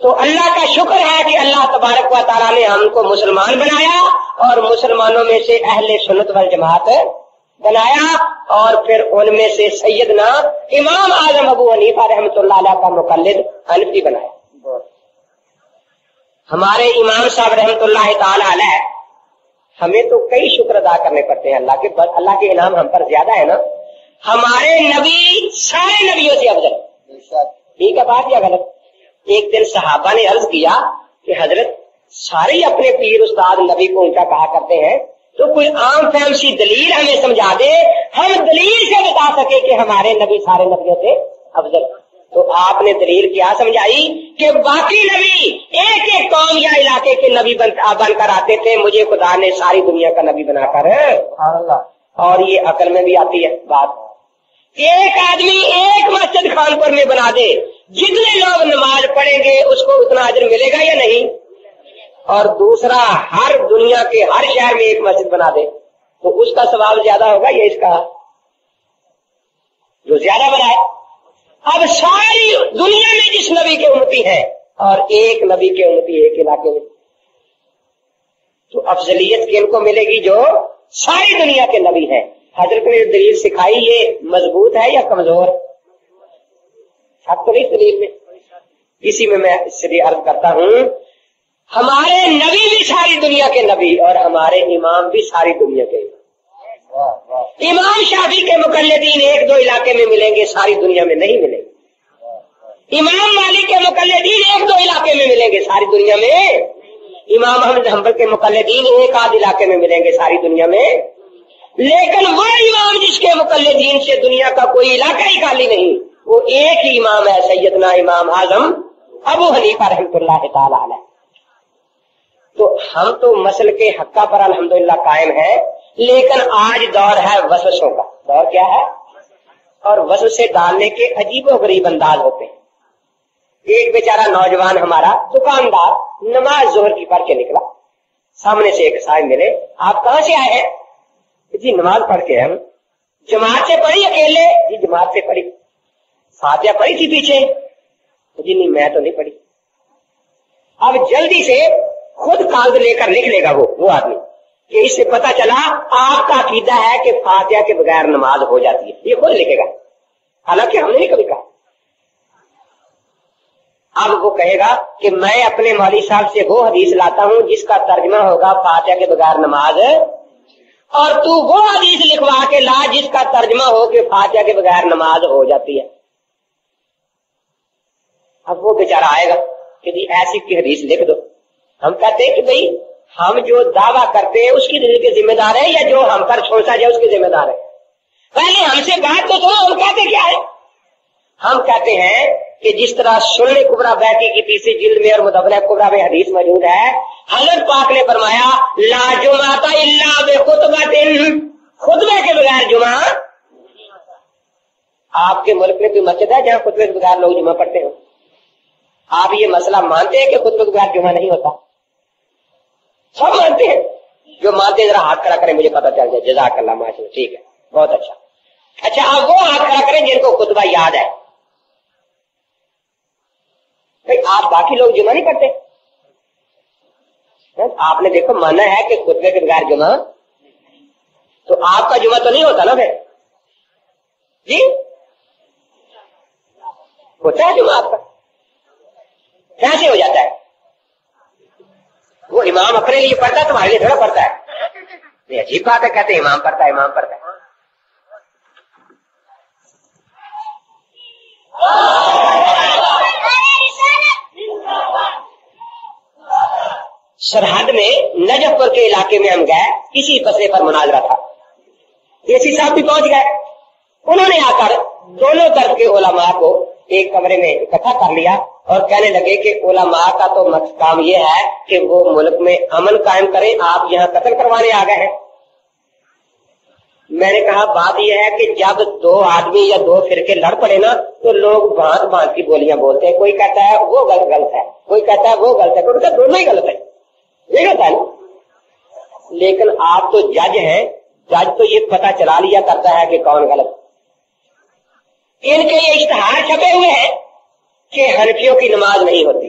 تو اللہ کا شکر ہے کہ اللہ تبارک و تعالیٰ نے ہم کو مسلمان بنایا اور مسلمانوں میں سے اہل سنت والجماعت بنایا، اور پھر ان میں سے سیدنا امام اعظم ابو حنیفہ رحمۃ اللہ علیہ کا مقلد حنفی بنایا۔ ہمارے امام صاحب رحمۃ اللہ تعالی علیہ، ہمیں تو کئی شکر ادا کرنے پڑتے ہیں اللہ کے، اللہ کے انعام ہم پر زیادہ ہے نا۔ ہمارے نبی سارے نبیوں سے افضل، ٹھیک ہے بات یا غلط؟ ایک دن صحابہ نے عرض کیا کہ حضرت سارے اپنے پیر استاد نبی کو اونچا کہا کرتے ہیں، تو کوئی عام فہم سی دلیل ہمیں سمجھا دے، ہم دلیل سے بتا سکے کہ ہمارے نبی سارے نبیوں سے افضل۔ تو آپ نے دلیل کیا سمجھائی کہ باقی نبی ایک ایک قوم یا علاقے کے نبی بن کر آتے تھے، مجھے خدا نے ساری دنیا کا نبی بنا کر، اور یہ عقل میں بھی آتی ہے بات، ایک آدمی ایک مسجد خانپور میں بنا دے، جتنے لوگ نماز پڑھیں گے اس کو اتنا اجر ملے گا یا نہیں؟ اور دوسرا ہر دنیا کے ہر شہر میں ایک مسجد بنا دے تو اس کا ثواب زیادہ ہوگا یا اس کا جو زیادہ بنائے؟ اب ساری دنیا میں جس نبی کے امتی ہیں اور ایک نبی کے امتی ایک علاقے میں، تو افضلیت کن کو ملے گی؟ جو ساری دنیا کے نبی ہیں۔ حضرت نے دلیل سکھائی، یہ مضبوط ہے یا کمزور؟ حق تو نہیں دلیل میں، اسی میں اس لیے عرض کرتا ہوں، ہمارے نبی بھی ساری دنیا کے نبی اور ہمارے امام بھی ساری دنیا کے امام شافعی کے مقلدین ایک دو علاقے میں ملیں گے، ساری دنیا میں نہیں ملیں گے۔ امام مالک کے مقلدین ایک دو علاقے میں ملیں گے، ساری دنیا میں۔ امام احمد حنبل کے مقلدین ایک آدھ علاقے میں ملیں گے، ساری دنیا میں۔ لیکن وہ امام جس کے مقلدین سے دنیا کا کوئی علاقہ ہی خالی نہیں، وہ ایک ہی امام ہے، سیدنا امام اعظم ابو حنیفہ رحمۃ اللہ تعالی علیہ۔ تو ہم تو مسل کے حقہ پر الحمدللہ قائم ہیں، لیکن آج دور ہے وسوسوں کا۔ دور کیا ہے؟ اور وسوسے ڈالنے کے عجیب و غریب انداز ہوتے ہیں۔ ایک بیچارہ نوجوان ہمارا دکاندار نماز ظہر کی پڑھ کے نکلا، سامنے سے ایک صاحب ملے، آپ کہاں سے آئے ہیں؟ جی نماز پڑھ کے ہم۔ جماعت سے پڑھی اکیلے؟ جی جماعت سے پڑھی۔ فاتحہ پڑھی تھی پیچھے؟ جی نہیں میں تو نہیں پڑھی۔ اب جلدی سے خود کاغذ لے کر لکھ لے گا وہ آدمی کہ اس سے پتا چلا آپ کا عقیدہ ہے کہ فاتحہ کے بغیر نماز ہو جاتی ہے، یہ خود لکھے گا، حالانکہ ہم نے نہیں کبھی کہا۔ اب وہ کہے گا کہ میں اپنے مولوی صاحب سے وہ حدیث لاتا ہوں جس کا ترجمہ ہوگا فاتحہ کے بغیر نماز، اور تو وہ حدیث لکھوا کے لا جس کا ترجمہ ہو کہ فاتحہ کے بغیر نماز ہو جاتی ہے۔ اب وہ بیچارہ آئے گا کہ جی ایسی کی حدیث لکھ دو۔ ہم کہتے ہیں کہ بھئی ہم جو دعویٰ کرتے ہیں اس کی دلیل کے ذمہ دار ہیں یا جو ہم پر چھوڑا جائے اس کے ذمہ دار ہیں؟ پہلے ہم سے بات تو سنو، ہم کہتے کیا ہے؟ ہم کہتے ہیں کہ جس طرح سنن کبریٰ بیہقی کی تیسری جلد میں اور مدونہ کبریٰ میں حدیث موجود ہے، حضرت پاک نے فرمایا لا جمعۃ الا بخطبۃ، خطبے کے بغیر جمعہ۔ آپ کے ملک میں کوئی مسجد ہے جہاں خطبے کے بغیر لوگ جمعہ پڑھتے ہوں؟ آپ یہ مسئلہ مانتے ہیں کہ خطبے کے بغیر جمعہ نہیں ہوتا؟ سب مانتے ہیں، جو مانتے ہیں ذرا ہاتھ کھڑا کریں، مجھے پتا چل جائے۔ جزاک اللہ، ماشاءاللہ، ٹھیک ہے، بہت اچھا۔ اچھا آپ وہ ہاتھ کھڑا کریں جن کو خطبہ یاد ہے۔ بھائی آپ باقی لوگ جمعہ نہیں پڑھتے؟ آپ نے دیکھو مانا ہے کہ خطبے کے بغیر جمعہ، تو آپ کا جمعہ تو نہیں ہوتا نا پھر؟ جی ہوتا ہے جمعہ آپ کا؟ کیسے ہو جاتا ہے؟ وہ امام اپنے لیے پڑھتا ہے، تمہارے لیے تھوڑا پڑھتا ہے؟ یہ عجیب بات ہے، کہتے ہیں امام پڑھتا ہے، امام پڑھتا ہے۔ سرحد میں نجف پور کے علاقے میں ہم گئے، کسی مسئلے پر مناظرہ تھا، اے صاحب بھی پہنچ گئے۔ انہوں نے آ کر دونوں طرف کے علماء کو ایک کمرے میں اکٹھا کر لیا اور کہنے لگے کہ علماء کا تو کام یہ ہے کہ وہ ملک میں امن قائم کریں، آپ یہاں قتل کروانے آ گئے ہیں۔ میں نے کہا بات یہ ہے کہ جب دو آدمی یا دو فرقے لڑ پڑے نا تو لوگ بھانت بھانت کی بولیاں بولتے ہیں، کوئی کہتا ہے وہ غلط ہے، کوئی کہتا ہے وہ غلط ہے، کوئی کہتا ہے دونوں ہی غلط ہے، یہ ہوتا ہے نا۔ لیکن آپ تو جج ہیں، جج تو یہ پتہ چلا لیا کرتا ہے کہ کون غلط۔ ان کے یہ اشتہار چھپے ہوئے ہیں کہ حنفیوں کی نماز نہیں ہوتی،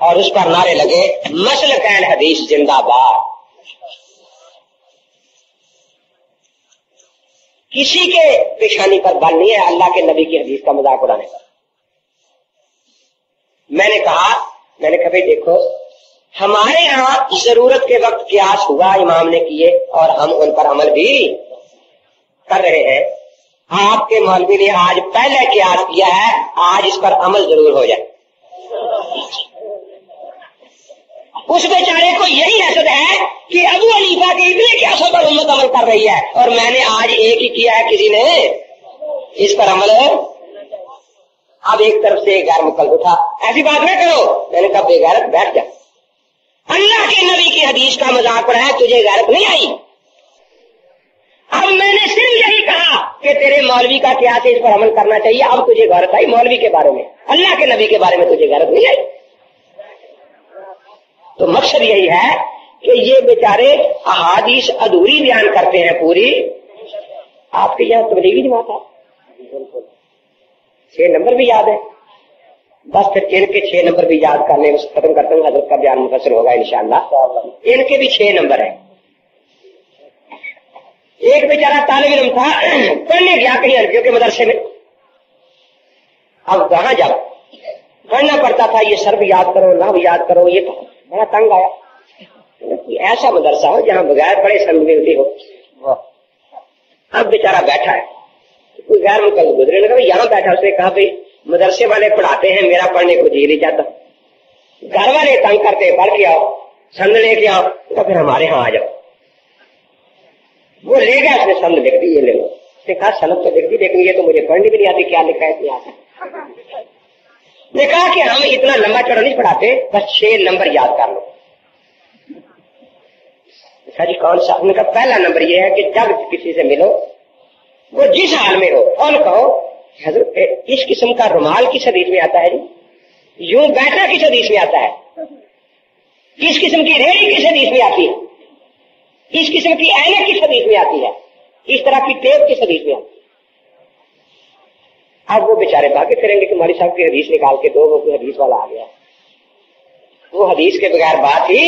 اور اس پر نعرے لگے مسلک اہل حدیث زندہ باد. کسی کے پیشانی پر بل نہیں ہے اللہ کے نبی کی حدیث کا مذاق اڑانے پر. میں نے کہا بھائی دیکھو ہمارے ہاں ضرورت کے وقت قیاس ہوا امام نے کیے اور ہم ان پر عمل بھی کر رہے ہیں. آپ کے مولوی نے آج پہلے قیاس کیا ہے, آج اس پر عمل ضرور ہو جائے. اس بیچارے کو یہی حسد ہے کہ ابو حنیفہ کے اتنے قیاسوں پر امت عمل کر رہی ہے اور میں نے آج ایک ہی کیا ہے, کسی نے اس پر عمل ہے. اب ایک طرف سے غیر مقلد اٹھا, ایسی بات نہ کرو. میں نے کہا بے غیرت بیٹھ جا, اللہ کے نبی کی حدیث کا مذاق اڑایا, تجھے غیرت نہیں آئی. اب میں نے صرف یہی کہا کہ تیرے مولوی کا قیاس ہے, اس پر عمل کرنا چاہیے. اب تجھے غیرت آئی مولوی کے بارے میں, اللہ کے نبی کے بارے میں تجھے غیرت نہیں آئی. تو مقصد یہی ہے کہ یہ بیچارے احادیث ادھوری بیان کرتے ہیں پوری. آپ کے یہاں تبلیغی جماعت ہے, 6 نمبر بھی یاد ہے, بس پھر ان کے 6 نمبر بھی یاد کرنے کو ختم کرتا ہوں. حضرت کا بیان مفصل ہوگا انشاءاللہ. ان کے بھی 6 نمبر ہیں. ایک بیچارہ طالب علم تھا, پڑھنے گیا کہیں عربیوں کے مدرسے میں. اب وہاں جب پڑھنا پڑتا تھا یہ سرب یاد کرو نحو یاد کرو, یہ بڑا تنگ آیا. ایسا مدرسہ ہو جہاں بغیر پڑھے سمجھ ملتی ہو. اب بیچارہ بیٹھا ہے, کوئی غیر مقلد گزرے لگا, یہاں بیٹھا. اس نے کہا بھائی مدرسے والے پڑھاتے ہیں, میرا پڑھنے کو جی نہیں چاہتا. گھر والے تنگ کرتے, پڑھ کے آؤ, سند لے کے آؤ, تو پھر ہمارے ہاں آ جاؤ. وہ لے گیا, اس نے سند لکھ دی, یہ لے لو. اس نے کہا سند تو لکھ دی لیکن یہ تو مجھے پڑھنی بھی نہیں آتی, کیا لکھا ہے اتنی آتا. نے کہا کہ ہم اتنا لمبا چوڑا نہیں پڑھاتے, بس 6 نمبر یاد کر لو. جی کون سا؟ ان کا پہلا نمبر یہ ہے کہ جب کسی سے ملو وہ جس حال میں ہو اور کہو حضرت اس قسم کا رومال کس حدیث میں آتا ہے جی, یوں بیٹھنا کس حدیث میں آتا ہے, کس قسم کی ریڑھی کس حدیث میں آتی ہے, اس قسم کی اینک کس حدیث میں آتی ہے, اس طرح کی ٹیپ کس حدیث میں آتی ہے. اب وہ بیچارے بھاگے پھریں گے کہ ہماری صاحب کی حدیث نکال کے دو, وہ کوئی حدیث والا آ گیا, وہ حدیث کے بغیر بات ہی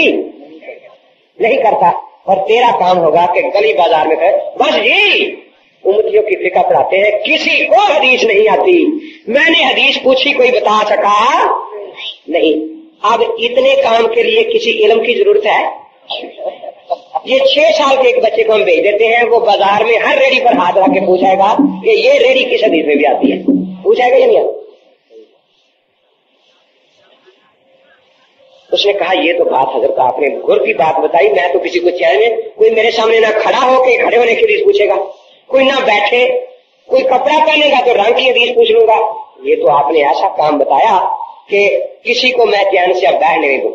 نہیں کرتا. اور تیرا کام ہوگا کہ گلی بازار میں کہے بس جی امتیوں کی فقہ پڑھاتے ہیں, کسی کو حدیث نہیں آتی, میں نے حدیث پوچھی کوئی بتا سکا نہیں. اب اتنے کام کے لیے کسی علم کی ضرورت ہے؟ یہ 6 سال کے ایک بچے کو ہم بھیج دیتے ہیں, وہ بازار میں ہر ریڑھی پر ہاتھ رکھ کے پوچھے گا کہ یہ ریڑھی کس حدیث میں بھی آتی ہے, پوچھے گا یا نہیں آتی. اس نے کہا یہ تو بات حضرت آپ نے غور کی بات بتائی, میں تو کسی کو چاہیے کوئی میرے سامنے نہ کھڑا ہو کے کھڑے ہونے کی حدیث پوچھے گا, کوئی نہ بیٹھے, کوئی کپڑا پہنے گا تو رنگ کی حدیث پوچھ لوں گا. یہ تو آپ نے ایسا کام بتایا کہ کسی کو میں چین سے اب بیٹھ نہیں دوں.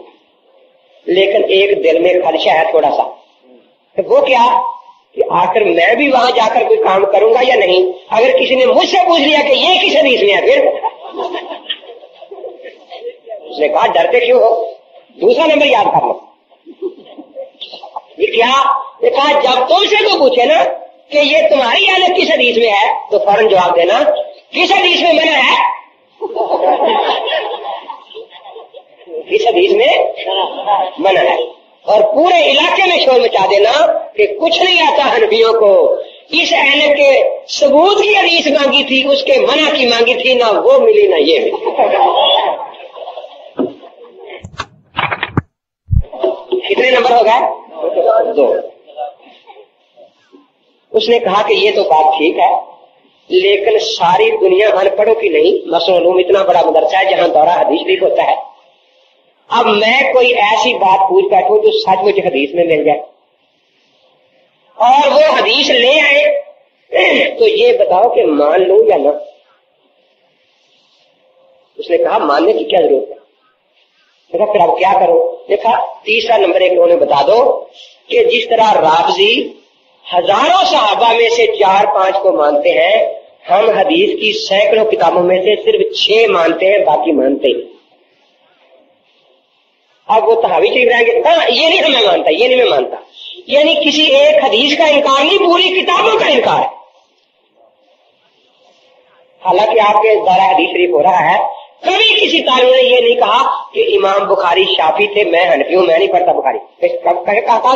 لیکن ایک دل میں خدشہ ہے تھوڑا سا, تو وہ کیا کہ آخر میں بھی وہاں جا کر کوئی کام کروں گا یا نہیں. اگر کسی نے مجھ سے پوچھ لیا کہ یہ کس حدیث میں ہے, پھر اس نے کہا ڈرتے کیوں ہو, دوسرا نمبر یاد کر لو. یہ کیا کہا جب تم سے کوئی پوچھے نا کہ یہ تمہاری حالت کس حدیث میں ہے تو فوراً جواب دینا کس حدیث میں منع ہے, کس حدیث میں منع ہے. اور پورے علاقے میں شور مچا دینا کہ کچھ نہیں آتا حنفیوں کو, اس اینک کے ثبوت کی حدیث مانگی تھی, اس کے منع کی مانگی تھی, نہ وہ ملی نہ یہ ملی. کتنے نمبر ہو گئے؟ 2. اس نے کہا کہ یہ تو بات ٹھیک ہے لیکن ساری دنیا ان پڑھوں کی نہیں, مسلم علوم اتنا بڑا مدرسہ ہے جہاں دورہ حدیث بھی ہوتا ہے. اب میں کوئی ایسی بات پوچھ بیٹھوں جو سچ مجھ حدیث میں مل جائے اور وہ حدیث لے آئے تو یہ بتاؤ کہ مان لوں یا نہ. اس نے کہا ماننے کی کیا ضرورت ہے. دیکھا پھر اب کیا کرو. دیکھا تیسرا نمبر ایک انہوں نے بتا دو کہ جس طرح رافضی ہزاروں صحابہ میں سے 4-5 کو مانتے ہیں, ہم حدیث کی سینکڑوں کتابوں میں سے صرف 6 مانتے ہیں, باقی مانتے ہی. اب وہ تحاوی شریف رہیں گے, ہاں یہ نہیں ہمیں مانتا, یہ نہیں میں مانتا, یعنی کسی ایک حدیث کا انکار نہیں, پوری کتابوں کا انکار ہے. حالانکہ آپ کے دورہ حدیث شریف ہو رہا ہے, کبھی کسی طالب نے یہ نہیں کہا کہ امام بخاری شافی تھے، میں حنفی ہوں، میں نہیں پڑھتا بخاری. کہا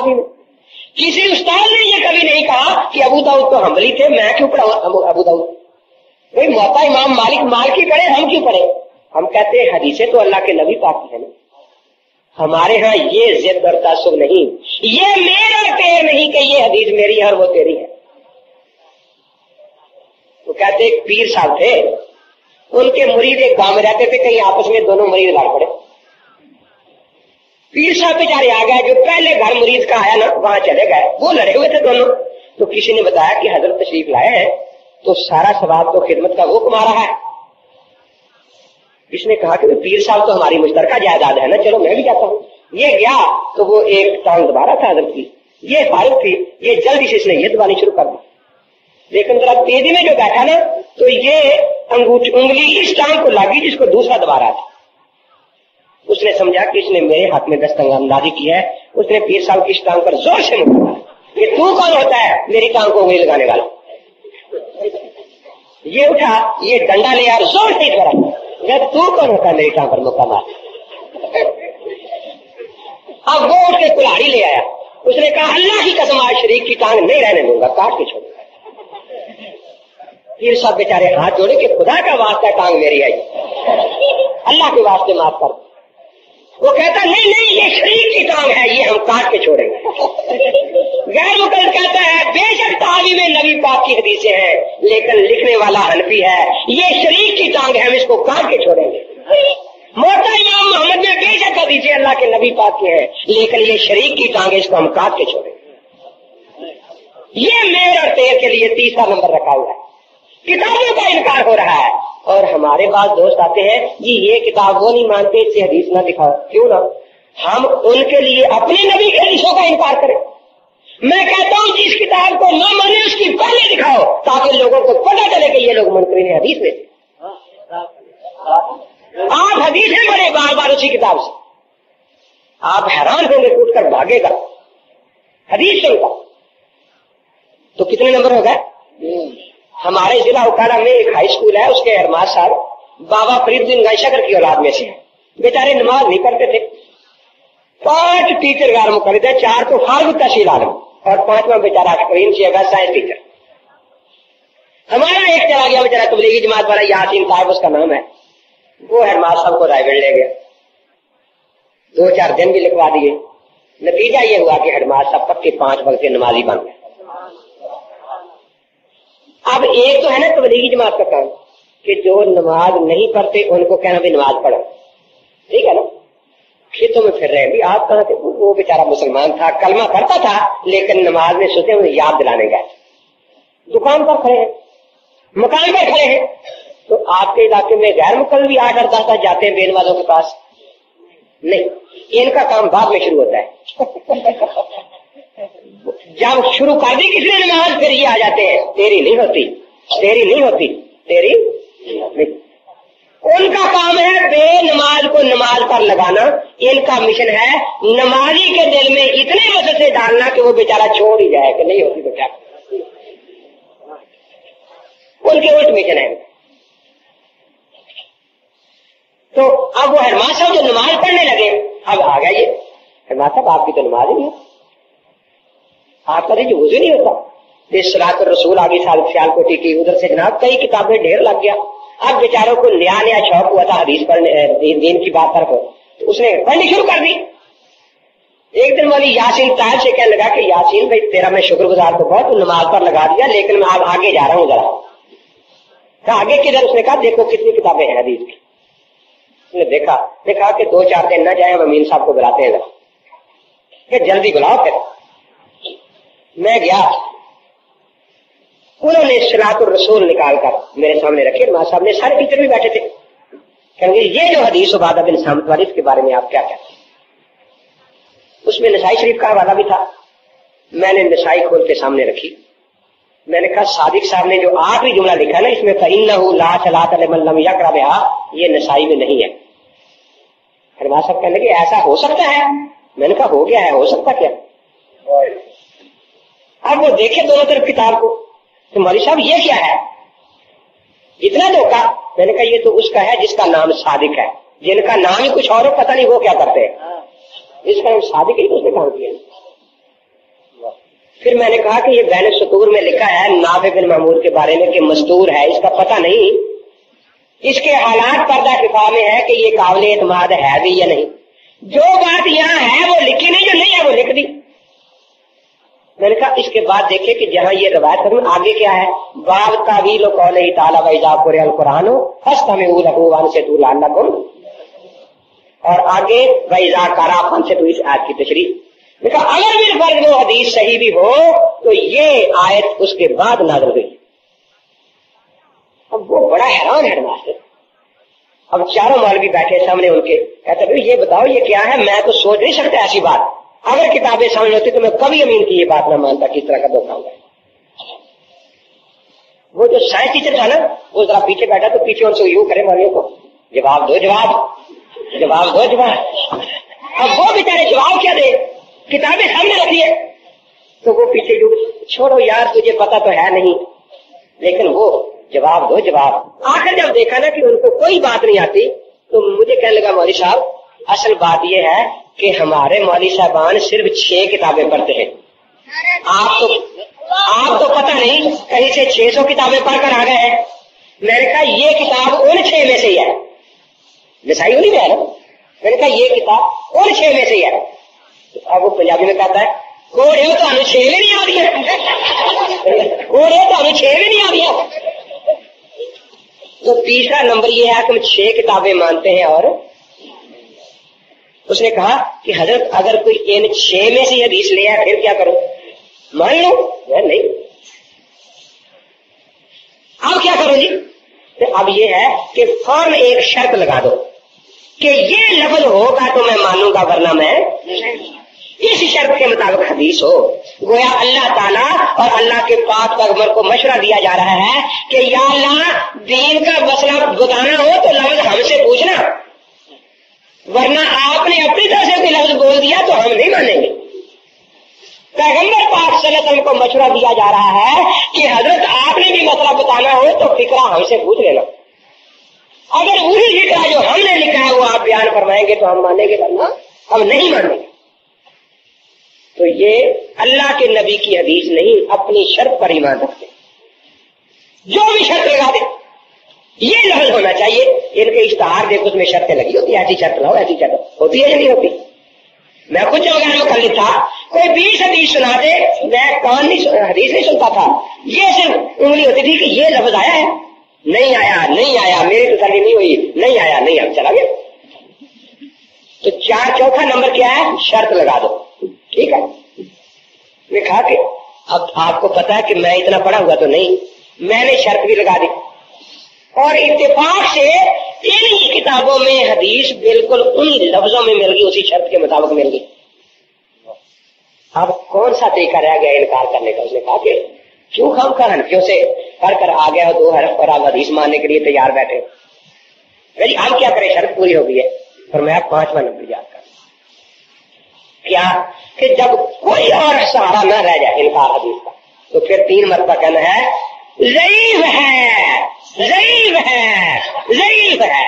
کسی استاد نے یہ کبھی نہیں کہا کہ ابو داؤد تو حنبلی تھے، میں کیوں پڑھا ابو داؤد. بھائی موتا امام مالکی پڑھے، ہم کیوں پڑھے؟ ہم کہتے ہیں حدیثیں تو اللہ کے نبی پاک کی ہے نا. ہمارے ہاں یہ ضد اور تعصب نہیں، یہ میرا پیر نہیں کہ یہ حدیث میری ہے اور وہ تیری ہے. وہ کہتے ایک پیر صاحب تھے، ان کے مرید ایک گاؤں میں رہتے تھے، کہیں آپس میں دونوں مرید لڑ پڑے. پیر صاحب بیچارے آ گئے، جو پہلے گھر مرید کا آیا نا وہاں چلے گئے، وہ لڑے ہوئے تھے دونوں. تو کسی نے بتایا کہ حضرت تشریف لائے ہیں تو سارا ثواب تو خدمت کا وہ کما رہا ہے. اس نے کہا کہ پیر صاحب تو ہماری مشترکہ جائیداد ہے نا، چلو میں بھی جاتا ہوں. یہ گیا تو وہ ایک ٹانگ دبا رہا تھا حضرت کی، یہ فارغ تھی، یہ جلدی سے اس نے یہ دبانی شروع کر دی. لیکن ذرا تیزی میں جو بیٹھا نا تو یہ انگلی اس ٹانگ کو لگی جس کو دوسرا دبا رہا تھا. اس نے سمجھا کہ اس نے میرے ہاتھ میں دست اندازی کی ہے. اس نے پیر صاحب کی اس ٹانگ پر زور سے مارا کہ تو کون ہوتا ہے میری ٹانگ کو انگلی لگانے والا. یہ اٹھا، یہ ڈنڈا لے اور زور سے کرا، تو کون ہوتا ہے میری ٹانگ پر مکہ مار. اب وہ اٹھ کے کلاڑی لے آیا. اس نے کہا اللہ کی قسم آج شریک کی ٹانگ نہیں رہنے دوں گا، کاٹ کے چھوڑوں گا. پیر صاحب بیچارے ہاتھ جوڑے کہ خدا کا واسطہ ٹانگ میری آئی، اللہ کے واسطے معاف کر. وہ کہتا نہیں نہیں یہ شریک کی ٹانگ ہے، یہ ہم کاٹ کے چھوڑیں گے. غیر مقلد کہتا ہے بے شک تعلیم نبی پاک کی حدیثیں ہیں لیکن لکھنے والا حنفی ہے، یہ شریک کی ٹانگ ہے، ہم اس کو کاٹ کے چھوڑیں گے. موٹا امام محمد میں بے شک حدیثیں اللہ کے نبی پاک کی ہیں لیکن یہ شریک کی ٹانگ ہے، اس کو ہم کاٹ کے چھوڑیں گے. یہ میرے اور تیر کے لیے تیسرا نمبر رکھا ہوا ہے. کتابوں کا انکار ہو رہا ہے اور ہمارے پاس دوست آتے ہیں جی یہ کتاب وہ نہیں مانتے، اس سے حدیث نہ دکھاؤ. کیوں نہ ہم ان کے لیے اپنے نبی کے حدیثوں کا انکار کریں. میں کہتا ہوں جس کتاب کو نہ مانے اس کی پہلے دکھاؤ تاکہ لوگوں کو پتہ چلے کہ یہ لوگ منکرین حدیث میں. آپ حدیثیں پڑھیں بار بار اسی کتاب سے، آپ حیران ہوں گے، اٹھ کر بھاگے گا حدیث سن کر. تو کتنے نمبر ہو گئے؟ ہمارے ضلع اکاڑا میں ایک ہائی اسکول ہے، اس کے ہیڈماسٹر صاحب بابا فرید الدین گائشکر کی اولاد میں سے ہیں. بیچارے نماز نہیں پڑھتے تھے. 5 ٹیچر غیر مقرر تھے، 4 تو فارغ تحصیل عالم اور 5واں بیچارہ کریم سے اگر سائنس ٹیچر. ہمارا ایک چلا گیا بیچارہ تبلیغی جماعت والا یاسین صاحب اس کا نام ہے، وہ ہیڈماسٹر صاحب کو رائے گڑھ لے گیا. 2-4 دن بھی لکھوا دیے. نتیجہ یہ ہوا کہ ہیڈماسٹر صاحب پکے 5 وقت کے نمازی بن گئے. اب ایک تو ہے نا تبلیغی جماعت کا کام کہ جو نماز نہیں پڑھتے ان کو کہنا بھی نماز پڑھو، ٹھیک ہے نا. کھیتوں میں پھر رہے بھی آپ کہاں تھے؟ وہ بیچارہ مسلمان تھا، کلمہ پڑھتا تھا لیکن نماز میں سوچے انہیں یاد دلانے گئے. دکان پر کھڑے ہیں، مکان پر کھڑے ہیں، تو آپ کے علاقے میں غیر مقلد بھی 8 اور 10 جاتے ہیں بین والوں کے پاس؟ نہیں، ان کا کام بعد میں شروع ہوتا ہے. جب شروع کر دی کسی نے نماز پھر یہ آ جاتے ہیں تیری نہیں ہوتی، تیری نہیں ہوتی، تیری نہیں. ان کا کام ہے بے نماز کو نماز پر لگانا. ان کا مشن ہے نمازی کے دل میں اتنے وسوسے ڈالنا کہ وہ بیچارہ چھوڑ ہی جائے کہ نہیں ہوتی تو کیا. ان کے الٹ مشن ہے. تو اب وہ ہیڈماسٹر صاحب جو نماز پڑھنے لگے، اب آ گیا یہ ہیڈماسٹر صاحب آپ کی تو نماز ہی نہیں ہے، آپ کا جو وضو نہیں ہوتا. صلاۃ الرسول آگے سیال کوٹی کی، ادھر سے جناب کئی کتابیں ڈھیر لگ گیا. اب بیچاروں کو نیا شوق ہوا تھا حدیث پڑھنے، دین کی بات طرف، تو اس نے پڑھنی شروع کر دی. ایک دن والی یاسین صاحب سے کہنے لگا کہ یاسین بھائی تیرا میں شکر گزار تو بہت نماز پر لگا دیا لیکن میں اب آگے جا رہا ہوں ذرا. کہا آگے کدھر؟ اس نے کہا دیکھو کتنی کتابیں ہیں حدیث کی. اس نے دیکھا کہ 2-4 دن نہ جائے ہم امین صاحب کو بلاتے ہیں ذرا کہ جلدی بلاؤ. پھر میں گیا، انہوں نے صلاۃ الرسول نکال کر میرے سامنے رکھے. ماں صاحب نے سارے ٹیچر بھی بیٹھے تھے. کہیں گے یہ جو حدیث عبادہ بن صامت والی اس کے بارے میں آپ کیا کہتے ہیں؟ اس میں نسائی شریف کا حوالہ بھی تھا. میں نے نسائی کھول کے سامنے رکھی. میں نے کہا صادق صاحب نے جو آخری جملہ لکھا نا اس میں فَإِنَّهُ لَا صَلَاةَ لِمَن لَّمْ يَقْرَأْ بِهَا، یہ نسائی میں نہیں ہے. پھر ماں صاحب کہنے لگے ایسا ہو سکتا ہے؟ میں نے کہا ہو گیا ہے، ہو سکتا کیا. اب وہ دیکھے دونوں طرف کتاب کو تو مولوی صاحب یہ کیا ہے؟ اتنا دھوکہ. میں نے کہا یہ تو اس کا ہے جس کا نام صادق ہے. جن کا نام ہی کچھ اور ہو, پتہ نہیں وہ کیا کرتے ہیں. اس کا صادق ہی اس نے کام کیا. پھر میں نے کہا کہ یہ بین السطور میں لکھا ہے نافع بن محمود کے بارے میں کہ مستور ہے, اس کا پتہ نہیں, اس کے حالات پردہ کفا میں ہے کہ یہ قابل اعتماد ہے بھی یا نہیں. جو بات یہاں ہے وہ لکھی نہیں, جو نہیں ہے وہ لکھ دی. میں نے کہا اس کے بعد دیکھیں کہ جہاں یہ روایت کروں آگے کیا ہے, باب تعویل و قولہ تعالی و اذا قرئ القرآن فاستمعوا له وانصتوا لعلکم, اور آگے و اذا قرأ فانصتوا, اس آیت کی تشریح. میں کہا اگر بھی فرض وہ حدیث صحیح بھی ہو تو یہ آیت اس کے بعد نازل ہوئی. اب وہ بڑا حیران ہے ماسٹر. اب چاروں مولوی بیٹھے سامنے ان کے, کہتے یہ بتاؤ یہ کیا ہے, میں تو سوچ نہیں سکتا ایسی بات. اگر کتابیں سامنے ہوتی تو میں کبھی امین کی یہ بات نہ مانتا, کس طرح کا دھوکہ ہوگا. وہ جو سائنس ٹیچر تھا نا, وہ ذرا پیچھے بیٹھا تو پیچھے ان سے یوں کرے مولویوں کو, جواب دو جواب, جواب دو جواب. اب وہ بیچارے جواب کیا دے, کتابیں سامنے رکھی ہے تو وہ پیچھے یوں, چھوڑو یار تجھے پتا تو ہے نہیں, لیکن وہ جواب دو جواب. آخر جب دیکھا نا کہ ان کو کوئی بات نہیں آتی تو مجھے کہنے لگا مولوی صاحب اصل بات یہ ہے کہ ہمارے مولوی صاحبان صرف 6 کتابیں پڑھتے ہیں. آپ تو پتہ نہیں کہیں سے 600 کتابیں پڑھ کر آ گئے ہیں. میں نے کہا یہ کتاب ان 6 میں سے ہی ہے, نسائی انہیں میں ہے نا. میں نے کہا یہ کتاب ان 6 میں سے ہی ہے. اب وہ پنجابی میں کہتا ہے کوڑے ہو تو 6 میں نہیں آ رہی ہے, کوڑے تو 6 میں نہیں آ رہی ہے. تو تیسرا نمبر یہ ہے کہ ہم 6 کتابیں مانتے ہیں. اور اس نے کہا کہ حضرت اگر کوئی ان 6 میں سے حدیث لے آئے پھر کیا کرو, مان لو. نہیں, اب کیا کرو جی. اب یہ ہے کہ فوراً ایک شرط لگا دو کہ یہ لفظ ہوگا تو میں مانوں گا, ورنہ میں اس شرط کے مطابق حدیث ہو. گویا اللہ تعالیٰ اور اللہ کے پاک پیغمبر کو مشورہ دیا جا رہا ہے کہ یا اللہ دین کا مسئلہ بتانا ہو تو لفظ ہم سے پوچھنا, ورنہ آپ نے اپنی طرف سے کوئی لفظ بول دیا تو ہم نہیں مانیں گے. پیغمبر پاک صلی اللہ علیہ وسلم کو مشورہ دیا جا رہا ہے کہ حضرت آپ نے بھی مسئلہ بتانا ہو تو فکرہ ہم سے پوچھ لینا. اگر وہی فکرہ جو ہم نے لکھا ہے وہ آپ بیان فرمائیں گے تو ہم مانیں گے, ورنہ ہم نہیں مانیں گے. تو یہ اللہ کے نبی کی حدیث نہیں, اپنی شرط پر ایمان رکھتے. جو بھی شرط لگا دے یہ لفظ ہونا چاہیے. ان کے اشتہار دیکھ اس میں شرطیں لگی ہوتی, ایسی شرط لاؤ, ایسی شرط ہوتی ہے یا نہیں ہوتی. میں کچھ وغیرہ میں کر لیتا, کوئی 20 حدیث سنا دے, میں کان نہیں حدیث نہیں سنتا تھا, یہ صرف انگلی ہوتی تھی کہ یہ لفظ آیا ہے, نہیں آیا, نہیں آیا, میری تسلی نہیں ہوئی, نہیں آیا, نہیں آیا, چلا گیا. تو چوتھا نمبر کیا ہے, شرط لگا دو. ٹھیک ہے, میں کہا کہ اب آپ کو پتا ہے کہ میں اتنا پڑھا ہوا تو نہیں, میں نے شرط بھی لگا دی اور اتفاق سے ان کتابوں میں حدیث بالکل ان لفظوں میں مل گئی, اسی شرط کے مطابق مل گئی. اب کون سا طریقہ رہ گیا انکار کرنے کا. اس نے کہا کہ کیوں ہم کا حنفیوں سے پڑھ کر آ گیا 2 حرف اور آپ حدیث ماننے کے لیے تیار بیٹھے. ہم کیا کریں, شرط پوری ہو گئی ہے. اور میں 5واں نمبر یاد کر کیا کہ جب کوئی اور سہارا نہ رہ جائے انکار حدیث کا تو پھر 3 مرتبہ کہنا ہے ضعیف ہے, ضعیف ہے, ضعیف ہے.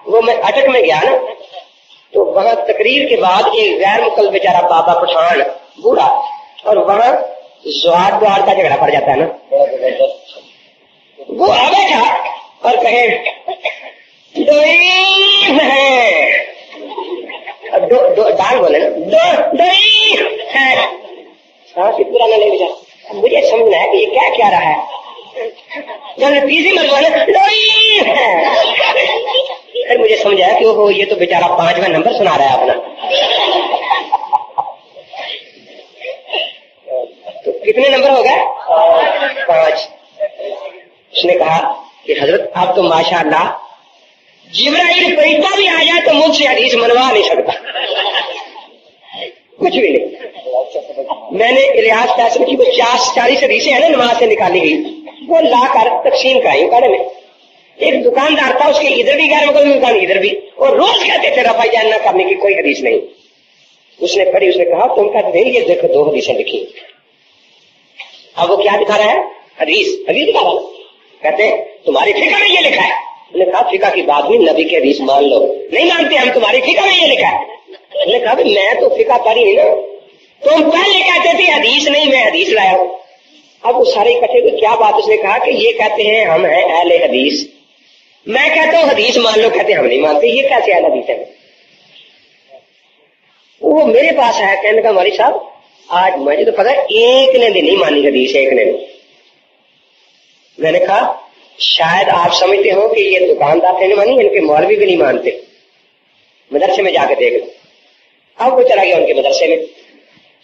وہ میں اٹک میں گیا نا تو وہاں تقریر کے بعد ایک غیر مقل بیچارہ بابا پٹھان بوڑھا, اور وہاں زواد دوار کا جھگڑا پڑ جاتا ہے نا, وہ آ بیٹھا اور کہے ضعیف ہے, ڈال بولے نا ضعیف ہے. پورا نہ لے بیچارا, مجھے سمجھنا ہے کہ یہ کیا کیا رہا ہے. جب تیسری مرتبہ ضعیف ہے پھر مجھے سمجھا کہ وہ یہ تو بیچارہ 5واں نمبر سنا رہا ہے اپنا. تو کتنے نمبر ہو گئے 5. اس نے کہا کہ حضرت آپ تو ماشاء اللہ جبرائیل فرشتہ بھی آ جائے تو مجھ سے حدیث منوا نہیں سکتا, کچھ بھی نہیں. میں نے الیاس فیصل کی وہ 40 حدیثیں ہیں نا نماز سے نکالی گئی, وہ لا کر تقسیم کرائی کڑے میں. ایک دکاندار تھا, اس کے ادھر بھی غیر مقبول دکان ادھر بھی, اور روز کہتے تھے رفع جان نہ کرنے کی کوئی حدیث نہیں. اس نے پڑھی, اس نے کہا تم کہتے ہیں یہ دیکھو 2 حدیثیں لکھی. اب وہ کیا دکھا رہا ہے؟ حدیث دکھا رہا ہے. کہتے ہیں تمہاری فقہ میں یہ لکھا ہے. انہوں نے کہا فقہ کی بات نہیں, نبی کے حدیث مان لو. نہیں مانتے ہم, تمہاری فقہ میں یہ لکھا ہے. انہوں نے کہا میں تو فقہ پڑھی نہیں نا, تم پہلے کہتے تھے حدیث نہیں, میں حدیث لایا ہوں. اب وہ سارے اکٹھے تو کیا بات؟ اس نے کہا کہ یہ کہتے ہیں ہم ہیں اہل حدیث, میں کہتا ہوں حدیث مان لو, کہتے ہیں ہم نہیں مانتے, یہ کیسے اہل حدیث ہے؟ وہ میرے پاس آیا, کہنے کا مولوی صاحب آج مجھے تو پتا ایک نے بھی نہیں مانی حدیث, ایک نے نہیں. میں نے کہا شاید آپ سمجھتے ہو کہ یہ دکاندار نے نہیں مانی, ان کے مولوی بھی نہیں مانتے, مدرسے میں جا کے دیکھ لو. اب وہ چلا گیا ان کے مدرسے میں,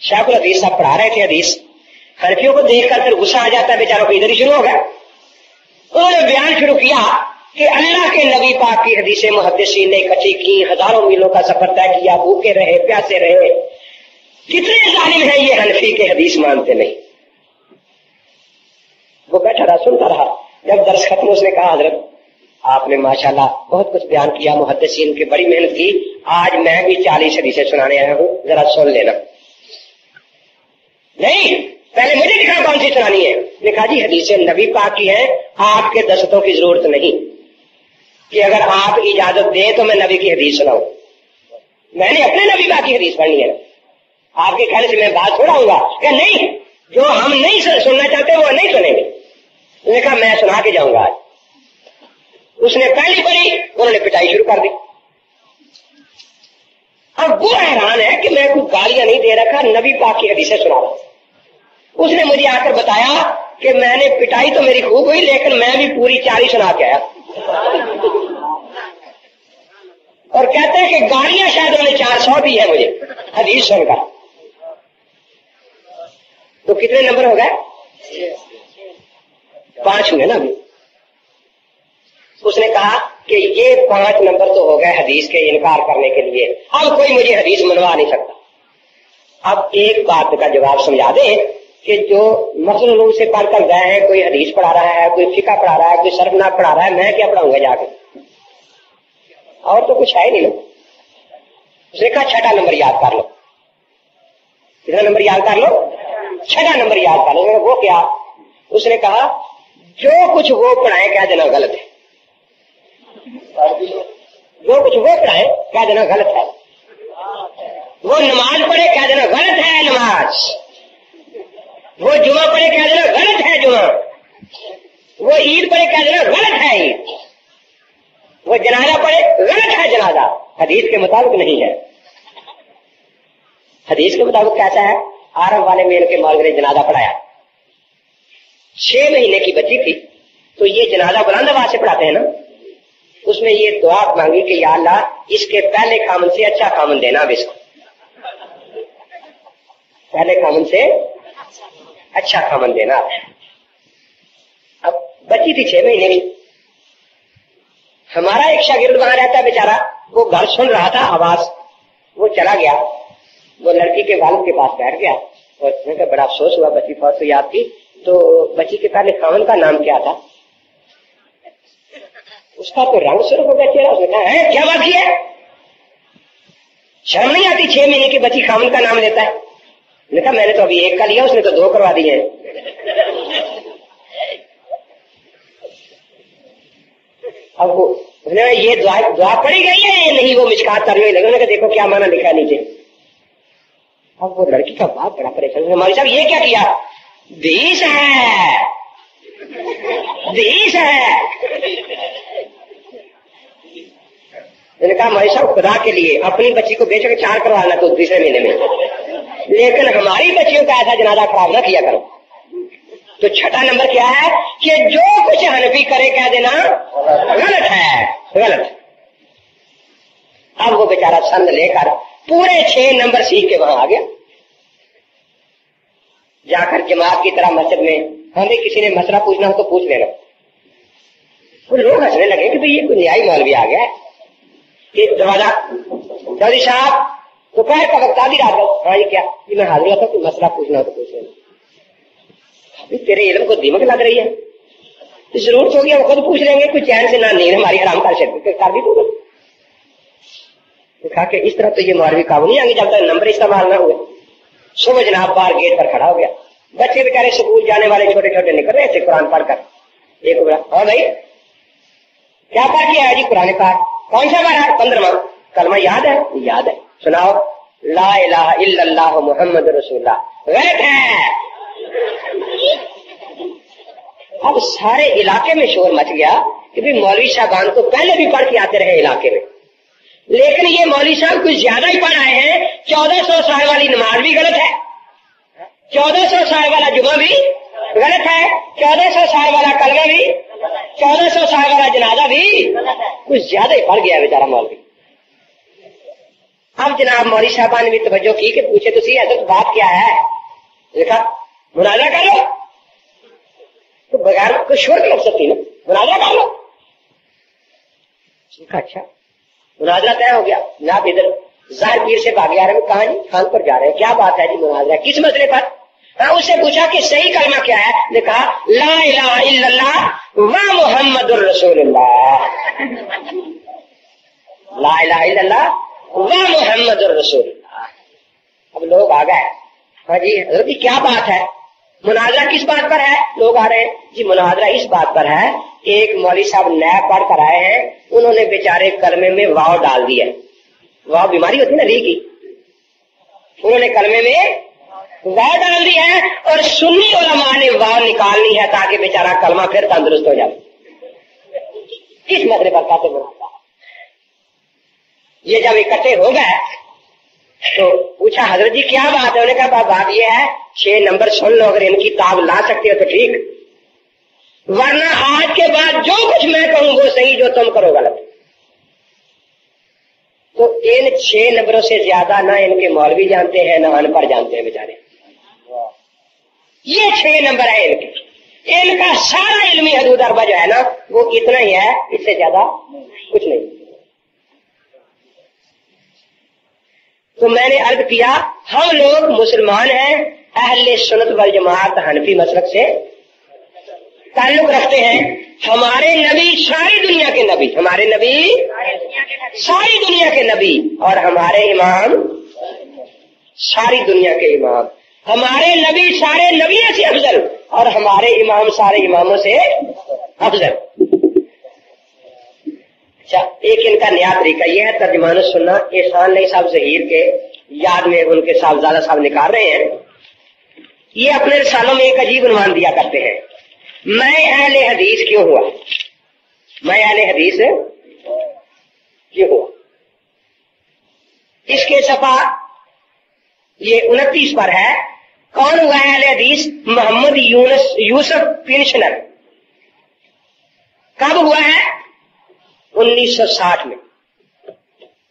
شیخ الحدیث صاحب پڑھا رہے تھے حدیث. حنفیوں کو دیکھ کر پھر غصہ آ جاتا ہے بیچاروں کو, ادھر ہی شروع ہو گیا. انہوں نے بیان شروع کیا کہ اللہ کے نبی پاک کی حدیثیں محدثین نے اکٹھی کی, ہزاروں میلوں کا سفر طے کیا, بھوکے رہے پیاسے رہے. کتنے ظالم ہیں یہ حنفی کے حدیث مانتے نہیں. وہ بیٹھا رہا, سنتا رہا. جب درس ختم اس نے کہا حضرت آپ نے ماشاءاللہ بہت کچھ بیان کیا, محدثین کی بڑی محنت کی, آج میں بھی 40 حدیثیں سنانے آیا ہوں, ذرا سن لینا. نہیں پہلے مجھے دکھا کون سی سنانی ہے. نے کہا جی حدیثیں نبی پاک کی ہیں, آپ کے دستوں کی ضرورت نہیں کہ اگر آپ اجازت دیں تو میں نبی کی حدیث سناؤں. میں نے اپنے نبی پاک کی حدیث پڑھنی ہے, آپ کے کہنے سے میں بات چھوڑاؤں گا کہ نہیں, جو ہم نہیں سننا چاہتے وہ نہیں سنیں گے. اس نے کہا میں سنا کے جاؤں گا آج. اس نے پہلی پڑھی, انہوں نے پٹائی شروع کر دی. اب وہ حیران ہے کہ میں کوئی گالیاں نہیں دے رکھا, نبی پاک کی حدیثیں سنا رہا. اس نے مجھے آ کر بتایا کہ میں نے پٹائی تو میری خوب ہوئی, لیکن میں بھی پوری 40 سنا کے آیا. اور کہتے ہیں کہ گالیاں شاید انہوں نے 400 دی ہے مجھے حدیث سن کر. تو کتنے نمبر ہو گئے؟ 5 ہوئے نا ابھی. اس نے کہا کہ یہ 5 نمبر تو ہو گئے حدیث کے انکار کرنے کے لیے, اب کوئی مجھے حدیث منوا نہیں سکتا. اب ایک بات کا جواب سمجھا دیں کہ جو مسلم لوگ سے پڑھ کر گئے ہیں, کوئی حدیث پڑھا رہا ہے, کوئی فقہ پڑھا رہا ہے, کوئی صرف نحو پڑھا رہا ہے, میں کیا پڑھاؤں گا جا کے؟ اور تو کچھ ہے ہی نہیں. اس نے کہا 6 نمبر یاد کر لو. کتنا نمبر یاد کر لو؟ 6 نمبر یاد کر لو. وہ کیا؟ اس نے کہا جو کچھ وہ پڑھائیں کہہ دینا غلط ہے, جو کچھ وہ پڑھائیں کہہ دینا غلط ہے. وہ نماز پڑھے کہہ دینا غلط ہے نماز, وہ جمعہ پڑھے کہہ دینا غلط ہے جمعہ, وہ عید پڑھے کہہ دینا غلط ہے عید, وہ جنازہ پڑھے غلط ہے جنازہ. حدیث کے مطابق نہیں ہے. حدیث کے مطابق کیسا ہے؟ آرم والے میل کے مولوی نے جنازہ پڑھایا, 6 مہینے کی بچی تھی, تو یہ جنازہ بلند آواز سے پڑھاتے ہیں نا. اس نے یہ دعا مانگی کہ یا اللہ اس کے پہلے خامن سے اچھا خامن دینا. اب اس کو پہلے خامن سے اچھا خامن دینا. اب بچی تھی 6 مہینے کی. ہمارا ایک شاگرد وہاں رہتا ہے بیچارہ, وہ گھر سن رہا تھا آواز, وہ چلا گیا, وہ لڑکی کے والد کے پاس بیٹھ گیا, اور اس نے بڑا افسوس ہوا بچی فوت ہوئی آپ کی, تو بچی کے پہلے خامن کا نام کیا تھا؟ اس کا تو رنگ سرخ ہو گیا چہرہ. اس نے کہا ہے کیا بات ہے, شرم نہیں آتی 6 مہینے کی بچی خامن کا نام لیتا ہے؟ نے کہا میں نے تو ابھی 1 کا لیا, اس نے تو 2 کروا دیے. اب یہ دعا پڑی گئی ہے یہ نہیں, وہ مشکات کرنے لگے. انہوں نے دیکھو کیا مانا لکھا نیچے. اب وہ لڑکی کا باپ بڑا پریشان, ہماری صاحب یہ کیا کیا؟ 20 ہے 20 ہے. میں نے کہا ہماری صاحب خدا کے لیے اپنی بچی کو بے شک 4 کروانا تو 2 مہینے میں, لیکن ہماری بچیوں کا ایسا جنازہ خراب نہ کیا کرو. تو 6 نمبر کیا ہے کہ جو کچھ حنفی کرے کہہ دینا غلط ہے, غلط. اب وہ بیچارہ سند لے کر پورے 6 نمبر سیکھ کے وہاں آ گیا. جا کر جماعت کی طرح مسجد میں ہمیں کسی نے مسئلہ پوچھنا ہو تو پوچھ لینا. وہ لوگ ہنسنے لگے کہ بھئی یہ کوئی نیائی مولوی آ گیا ہے. کہ دروازہ چودھری صاحب دوپہر کا وقت آدھی رات کو, ہاں یہ کیا؟ یہ میں حاضر تھا, کوئی مسئلہ پوچھنا ہو تو پوچھ لینا. تیرے علم کو دیمک لگ رہی ہے, ضرورت ہوگی ہم خود پوچھ لیں گے, کوئی چین سے نہ نیند ہماری حرام کر دی تو گا. کہا کہ اس طرح تو یہ مولوی کام نہیں آگے جب تک نمبر استعمال نہ ہوئے. صبح جناب باہر گیٹ پر کھڑا ہو گیا. بچے بیچارے اسکول جانے والے چھوٹے چھوٹے نکل رہے تھے قرآن پڑھ کر. ایک بولا اور بھائی کیا پڑھ کیا ہے جی؟ قرآن پاک. کون سا بارہ؟ 15واں. کلمہ یاد ہے؟ یاد ہے. سناؤ. لا الہ الا اللہ محمد رسول اللہ. غلط ہے. اب سارے علاقے میں شور مچ گیا کہ بھی مولوی صاحبان تو پہلے بھی پڑھ کے آتے رہے علاقے میں, لیکن یہ مولوی صاحب کچھ زیادہ ہی پڑھ آئے ہیں. 1400 سال والی نماز بھی غلط ہے, 1400 سال والا جمعہ بھی غلط ہے, 1400 سال والا کلمہ بھی, 1400 سال والا جنازہ بھی کچھ زیادہ ہی پڑھ گیا بیچارہ مولوی. اب جناب مولوی صاحبان نے بھی توجہ کی کہ پوچھے تو صحیح حضرت بات کیا ہے. دیکھا مناظرہ کر لو تو بغیر کوئی شور کی لگ سکتی نا, مناظرہ کر لو. اچھا مناظرہ طے ہو گیا. جناب ادھر ظاہر پیر سے بھاگ آ رہے ہیں. کہاں جی؟ خان پر جا رہے ہیں. کیا بات ہے جی؟ مناظرہ کس مسئلے پر؟ اس سے پوچھا کہ صحیح کلمہ کیا ہے؟ نے کہا لا الہ الا اللہ و محمد الرسول اللہ. لا الہ الا اللہ و محمد الرسول اللہ. اب لوگ آ گئے. ہاں جی حضرت جی کیا بات ہے؟ مناظرہ کس بات پر ہے؟ لوگ آ رہے ہیں. جی مناظرہ اس بات پر ہے کہ ایک مولوی صاحب نیا پڑھ کر آئے ہیں, انہوں نے بیچارے کلمے میں واو ڈال دیا. واو بیماری ہوتی ہے نا ری کی, انہوں نے کلمے میں واو ڈال دی ہے اور سنی علماء نے واو نکالنی ہے تاکہ بیچارہ کلمہ پھر تندرست ہو جائے. کس مسئلے پر کہتے مناظرہ؟ یہ جب اکٹھے ہو گئے تو پوچھا حضرت جی کیا بات ہے؟ انہوں نے کہا بات یہ ہے 6 نمبر سن لو, اگر ان کی تاب لا سکتے ہو تو ٹھیک, ورنہ آج کے بعد جو کچھ میں کہوں وہ صحیح, جو تم کرو غلط. تو ان 6 نمبروں سے زیادہ نہ ان کے مولوی جانتے ہیں نہ ان پڑھ جانتے ہیں بیچارے. یہ 6 نمبر ہے ان کے. ان کا سارا علمی حدود اربع جو ہے نا وہ اتنا ہی ہے, اس سے زیادہ کچھ نہیں. تو میں نے عرض کیا ہم لوگ مسلمان ہیں, اہل سنت والجماعت حنفی مسلک سے تعلق رکھتے ہیں. ہمارے نبی ساری دنیا کے نبی, ہمارے نبی ساری دنیا کے نبی, اور ہمارے امام ساری دنیا کے امام. ہمارے نبی سارے نبیوں سے افضل اور ہمارے امام سارے اماموں سے افضل. اچھا ایک ان کا نیا طریقہ یہ ہے ترجمان سننا. احسان علیہ صاحب ظہیر کے یاد میں ان کے صاحبزادہ صاحب نکال رہے ہیں. یہ اپنے رسالوں میں ایک عجیب عنوان دیا کرتے ہیں, میں اہل حدیث کیوں ہوا, میں اہل حدیث کیوں ہوا. اس کے صفحہ یہ 29 پر ہے. کون ہوا ہے اہل حدیث؟ محمد یوسف پنشنر. کب ہوا ہے؟ 1960 میں.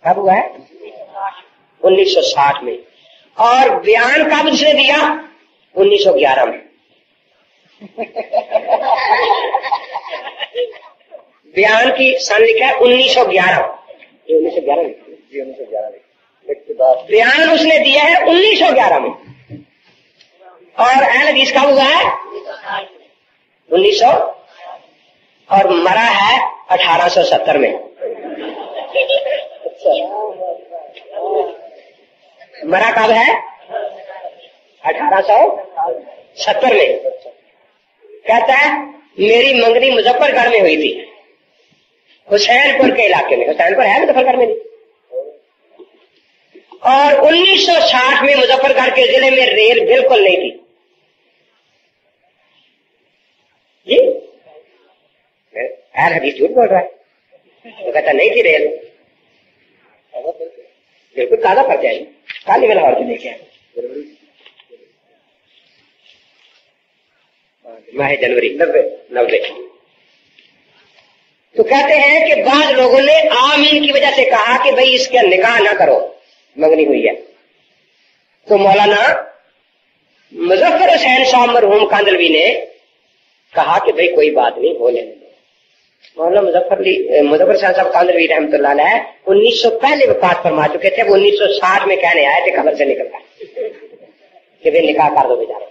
کب ہوا ہے؟ 1960 میں. اور بیان کب اس نے دیا؟ 1911 میں. بیان کی سن لکھا ہے 1911. 1911 بیان اس نے دیا ہے 1911 میں. اور اہل حدیث کب ہوا ہے؟ 1900, اور مرا ہے 1870 میں. مرا کب ہے؟ 1870 میں. کہتا ہے میری منگنی مظفر گڑھ میں ہوئی تھی, حسین پور کے علاقے میں. حسین پور ہے مظفر گڑھ میں نہیں. اور 1960 میں مظفر گڑھ کے ضلع میں ریل بالکل نہیں تھی. جی اہل حدیث جھوٹ بول رہا ہے. وہ کہتا نہیں تھی ریل, بالکل تازہ پڑ جائے گی. کالی میں لاہور سے دیکھے ماہ جنوری 90. تو کہتے ہیں کہ بعض لوگوں نے آمین کی وجہ سے کہا کہ بھئی اس کا نکاح نہ کرو, منگنی ہوئی ہے. تو مولانا مظفر حسین صاحب مرحوم کاندلوی نے کہا کہ بھئی کوئی بات نہیں, ہو لینے. مولانا مظفر حسین صاحب کاندلوی رحمۃ اللہ علیہ 1900 پہلے وفات فرما چکے تھے. وہ 1960 میں کہنے آئے تھے خبر سے نکل کر کہ بھئی نکاح کر دو بیچارے.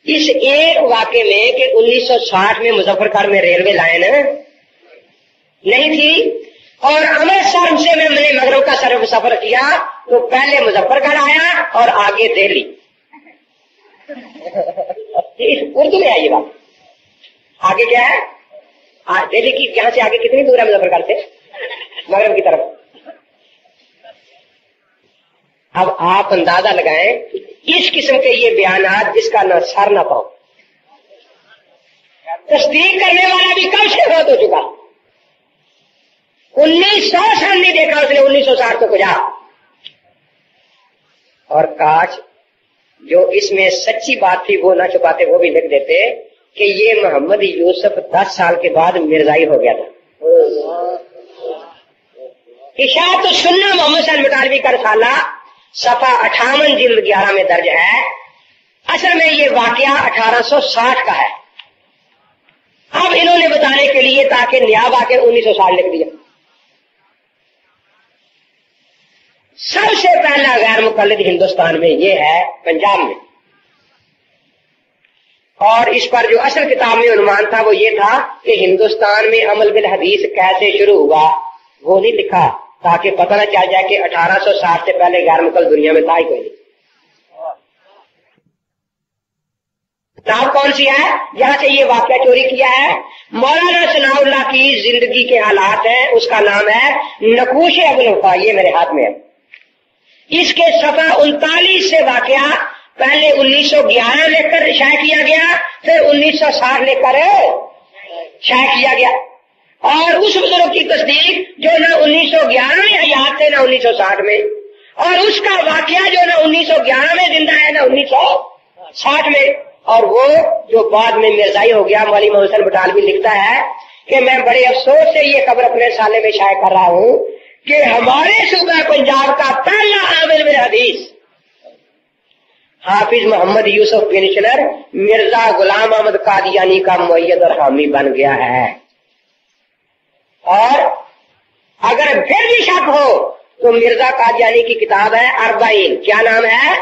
اس ایک واقعے میں کہ 1960 میں مظفر گڑھ میں ریلوے لائن نہیں تھی, اور امرتسر سے میں نے مغرب کا سفر کیا تو پہلے مظفر گڑھ آیا اور آگے دہلی. اردو میں آئیے بات. آگے کیا ہے؟ دہلی کی یہاں سے آگے کتنی دور ہے مظفر گڑھ سے مغرب کی طرف؟ اب آپ اندازہ لگائیں اس قسم کے یہ بیانات جس کا نہ سر نہ پاؤ. تصدیق کرنے والا بھی کم سے فوت ہو چکا. 1900 سال نہیں دیکھا اس نے 1960 کو کجا. اور کاش جو اس میں سچی بات تھی وہ نہ چھپاتے وہ بھی لکھ دیتے کہ یہ محمد یوسف 10 سال کے بعد مرزائی ہو گیا تھا. اشاعت السنہ محمد صلی مطالبی کا رسالہ صفحہ 58 جلد 11 میں درج ہے. اصل میں یہ واقعہ 1860 کا ہے. اب انہوں نے بتانے کے لیے تاکہ نیاب آ کے 1960 لکھ دیا. سب سے پہلا غیر مقلد ہندوستان میں یہ ہے پنجاب میں. اور اس پر جو اصل کتاب میں عنوان تھا وہ یہ تھا کہ ہندوستان میں عمل بالحدیث کیسے شروع ہوا. وہ نہیں لکھا تاکہ پتہ نہ چل جائے کہ 1860 سے پہلے غیر مقلد دنیا میں تھا ہی کوئی نہیں. کتاب کون سی ہے جہاں سے یہ واقعہ چوری کیا ہے؟ مولانا ثناء اللہ کی زندگی کے حالات ہیں. اس کا نام ہے نقوش ابوالوفا. یہ میرے ہاتھ میں ہے. اس کے صفحہ 39 سے واقعہ پہلے 1911 لے کر شائع کیا گیا, پھر 1960 لے کر شائع کیا گیا. اور اس بزرگ کی تصدیق جو نہ 1911 میں حیات تھے نہ 1960 میں, اور اس کا واقعہ جو نہ 1911 میں زندہ ہے نہ 1960 میں. اور وہ جو بعد میں مرزائی ہو گیا. مولوی محمد حسن بٹالوی لکھتا ہے کہ میں بڑے افسوس سے یہ خبر اپنے رسالے میں شائع کر رہا ہوں کہ ہمارے صوبہ پنجاب کا پہلا عامل بالحدیث حافظ محمد یوسف پنشنر مرزا غلام احمد قادیانی کا مؤید اور حامی بن گیا ہے. اور اگر پھر بھی شک ہو تو مرزا قادیانی کی کتاب ہے اربعین. کیا نام ہے؟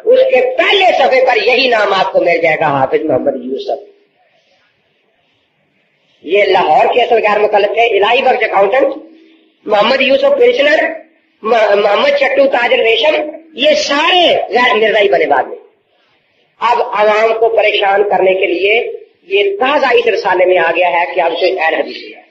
اس کے پہلے صفحے پر یہی نام آپ کو مل جائے گا, حافظ محمد یوسف. یہ لاہور کے اصل غیر مقلد تھے. الہی بخش اکاؤنٹنٹ محمد یوسف پنشنر, محمد چٹو تاجر ریشم, یہ سارے غیر مرزائی بنے بعد میں. اب عوام کو پریشان کرنے کے لیے یہ تازہ اس رسالے میں آ گیا ہے کہ اب سے اہل حدیث ہے.